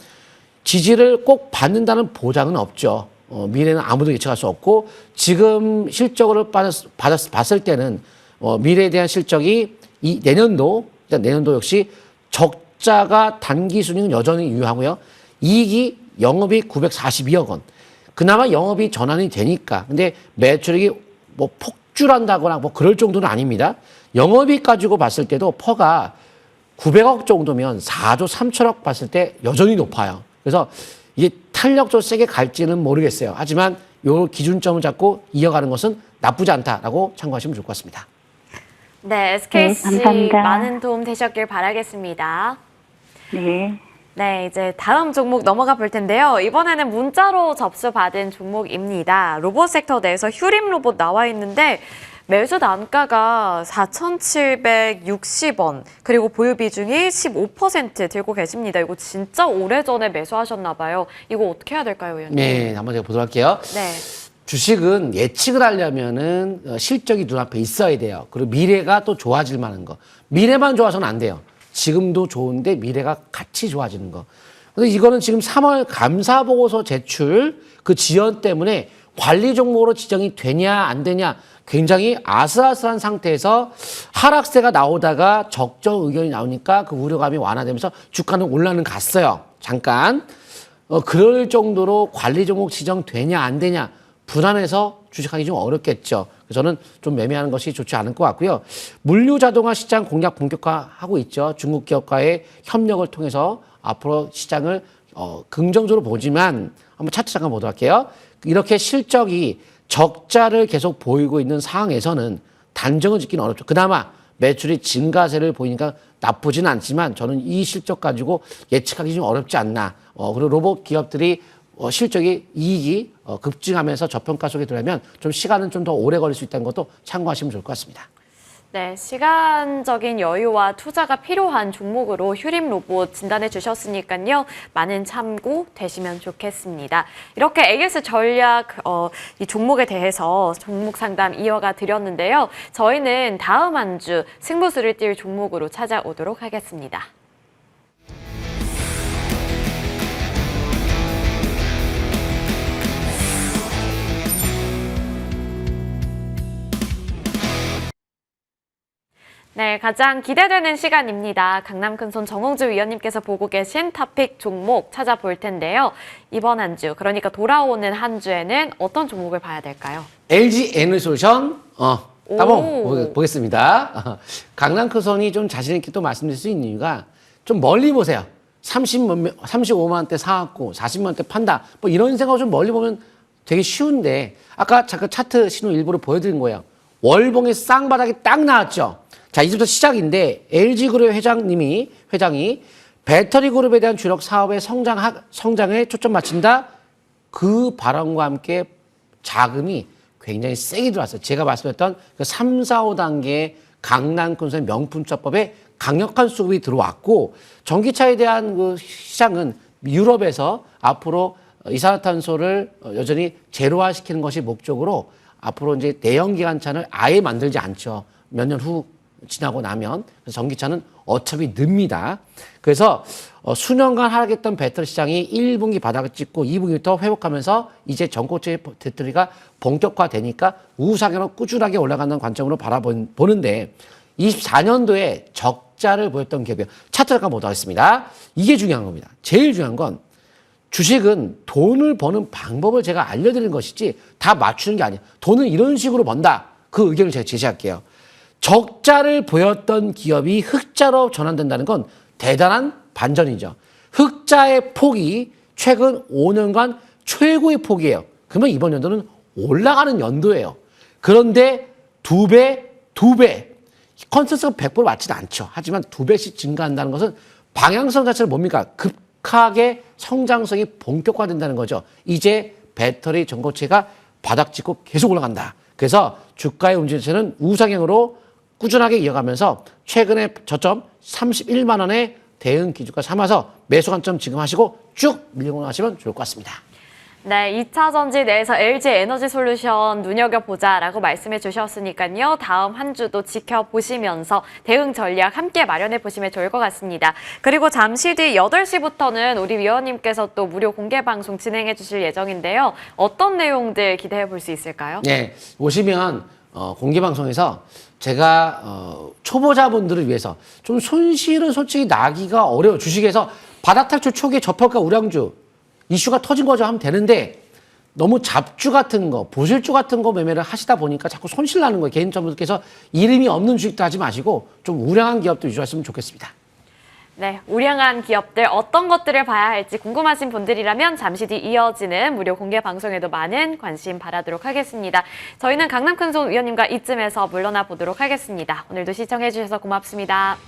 지지를 꼭 받는다는 보장은 없죠. 미래는 아무도 예측할 수 없고 지금 실적으로 봤을 때는 미래에 대한 실적이 이 내년도 역시 적자가 단기 순이익은 여전히 유효하고요. 이익이 영업이익 942억 원. 그나마 영업이 전환이 되니까. 근데 매출액이 뭐 폭줄한다거나 뭐 그럴 정도는 아닙니다. 영업이익 가지고 봤을 때도 퍼가 900억 정도면 4조 3천억 봤을 때 여전히 높아요. 그래서 이게 탄력적으로 세게 갈지는 모르겠어요. 하지만 요 기준점을 잡고 이어가는 것은 나쁘지 않다라고 참고하시면 좋을 것 같습니다. 네, SKC 감사합니다. 많은 도움 되셨길 바라겠습니다. 네. 네, 이제 다음 종목 넘어가 볼 텐데요. 이번에는 문자로 접수받은 종목입니다. 로봇 섹터 내에서 휴림 로봇 나와 있는데 매수 단가가 4,760원, 그리고 보유 비중이 15% 들고 계십니다. 이거 진짜 오래전에 매수하셨나 봐요. 이거 어떻게 해야 될까요, 의원님? 네, 한번 제가 보도록 할게요. 네. 주식은 예측을 하려면은 실적이 눈앞에 있어야 돼요. 그리고 미래가 또 좋아질 만한 거. 미래만 좋아서는 안 돼요. 지금도 좋은데 미래가 같이 좋아지는 거. 근데 이거는 지금 3월 감사보고서 제출 그 지연 때문에 관리 종목으로 지정이 되냐 안 되냐 굉장히 아슬아슬한 상태에서 하락세가 나오다가 적정 의견이 나오니까 그 우려감이 완화되면서 주가는 올라는 갔어요. 잠깐. 그럴 정도로 관리 종목 지정되냐 안 되냐 불안해서 주식하기 좀 어렵겠죠. 그래서 저는 좀 매매하는 것이 좋지 않을 것 같고요. 물류 자동화 시장 공략 본격화하고 있죠. 중국 기업과의 협력을 통해서 앞으로 시장을 긍정적으로 보지만 한번 차트 잠깐 보도록 할게요. 이렇게 실적이 적자를 계속 보이고 있는 상황에서는 단정을 짓기는 어렵죠. 그나마 매출이 증가세를 보이니까 나쁘진 않지만 저는 이 실적 가지고 예측하기 좀 어렵지 않나. 그리고 로봇 기업들이 실적이 이익이 급증하면서 저평가 속에 들어가면 좀 시간은 좀 더 오래 걸릴 수 있다는 것도 참고하시면 좋을 것 같습니다. 네, 시간적인 여유와 투자가 필요한 종목으로 휴림 로봇 진단해 주셨으니까요. 많은 참고 되시면 좋겠습니다. 이렇게 AS 전략 이 종목에 대해서 종목 상담 이어가 드렸는데요. 저희는 다음 한 주 승부수를 띌 종목으로 찾아오도록 하겠습니다. 네, 가장 기대되는 시간입니다. 강남 큰손 정홍주 위원님께서 보고 계신 탑픽 종목 찾아볼 텐데요. 이번 한 주, 그러니까 돌아오는 한 주에는 어떤 종목을 봐야 될까요? LG 에너지솔루션 따봉 보겠습니다. 강남 큰손이 좀 자신 있게 또 말씀드릴 수 있는 이유가 좀 멀리 보세요. 35만 원대 사갖고 40만 원대 판다. 뭐 이런 생각을 좀 멀리 보면 되게 쉬운데 아까 잠깐 차트 신호 일부러 보여드린 거예요. 월봉의 쌍바닥이 딱 나왔죠. 자, 이제부터 시작인데 LG그룹 회장이 배터리 그룹에 대한 주력 사업의 성장에 초점 맞춘다. 그 발언과 함께 자금이 굉장히 세게 들어왔어요. 제가 말씀드렸던 그 3, 4, 5단계의 강남 큰손의 명품차법에 강력한 수급이 들어왔고 전기차에 대한 그 시장은 유럽에서 앞으로 이산화탄소를 여전히 제로화시키는 것이 목적으로 앞으로 이제 내연기관차를 아예 만들지 않죠. 몇 년 후 지나고 나면. 그래서 전기차는 어차피 늡니다. 그래서 수년간 하락했던 배터리 시장이 1분기 바닥을 찍고 2분기부터 회복하면서 이제 전고체 배터리가 본격화되니까 우상향으로 꾸준하게 올라가는 관점으로 바라보는데 24년도에 적자를 보였던 기업이에요. 차트 잠깐 보도록 하겠습니다. 이게 중요한 겁니다. 제일 중요한 건 주식은 돈을 버는 방법을 제가 알려드리는 것이지 다 맞추는 게 아니에요. 돈을 이런 식으로 번다. 그 의견을 제가 제시할게요. 적자를 보였던 기업이 흑자로 전환된다는 건 대단한 반전이죠. 흑자의 폭이 최근 5년간 최고의 폭이에요. 그러면 이번 연도는 올라가는 연도예요. 그런데 두 배, 컨센서스가 100% 맞지는 않죠. 하지만 2배씩 증가한다는 것은 방향성 자체는 뭡니까? 급하게 성장성이 본격화된다는 거죠. 이제 배터리 전고체가 바닥 찍고 계속 올라간다. 그래서 주가의 움직임 자체는 우상향으로 꾸준하게 이어가면서 최근에 저점 31만 원의 대응 기준가 삼아서 매수 관점 지금 하시고 쭉 밀고 나시면 좋을 것 같습니다. 네, 2차 전지 내에서 LG 에너지 솔루션 눈여겨보자라고 말씀해 주셨으니까요. 다음 한 주도 지켜보시면서 대응 전략 함께 마련해 보시면 좋을 것 같습니다. 그리고 잠시 뒤 8시부터는 우리 위원님께서 또 무료 공개 방송 진행해 주실 예정인데요. 어떤 내용들 기대해 볼 수 있을까요? 네, 오시면 공개 방송에서 제가 초보자분들을 위해서 좀 손실은 솔직히 나기가 어려워요. 주식에서 바닥 탈출 초기에 저평가 우량주 이슈가 터진 거죠 하면 되는데 너무 잡주 같은 거, 보실주 같은 거 매매를 하시다 보니까 자꾸 손실 나는 거예요. 개인정보들께서 이름이 없는 주식도 하지 마시고 좀 우량한 기업도 유지하시면 좋겠습니다. 네, 우량한 기업들 어떤 것들을 봐야 할지 궁금하신 분들이라면 잠시 뒤 이어지는 무료 공개 방송에도 많은 관심 바라도록 하겠습니다. 저희는 강남 큰손 위원님과 이쯤에서 물러나 보도록 하겠습니다. 오늘도 시청해 주셔서 고맙습니다.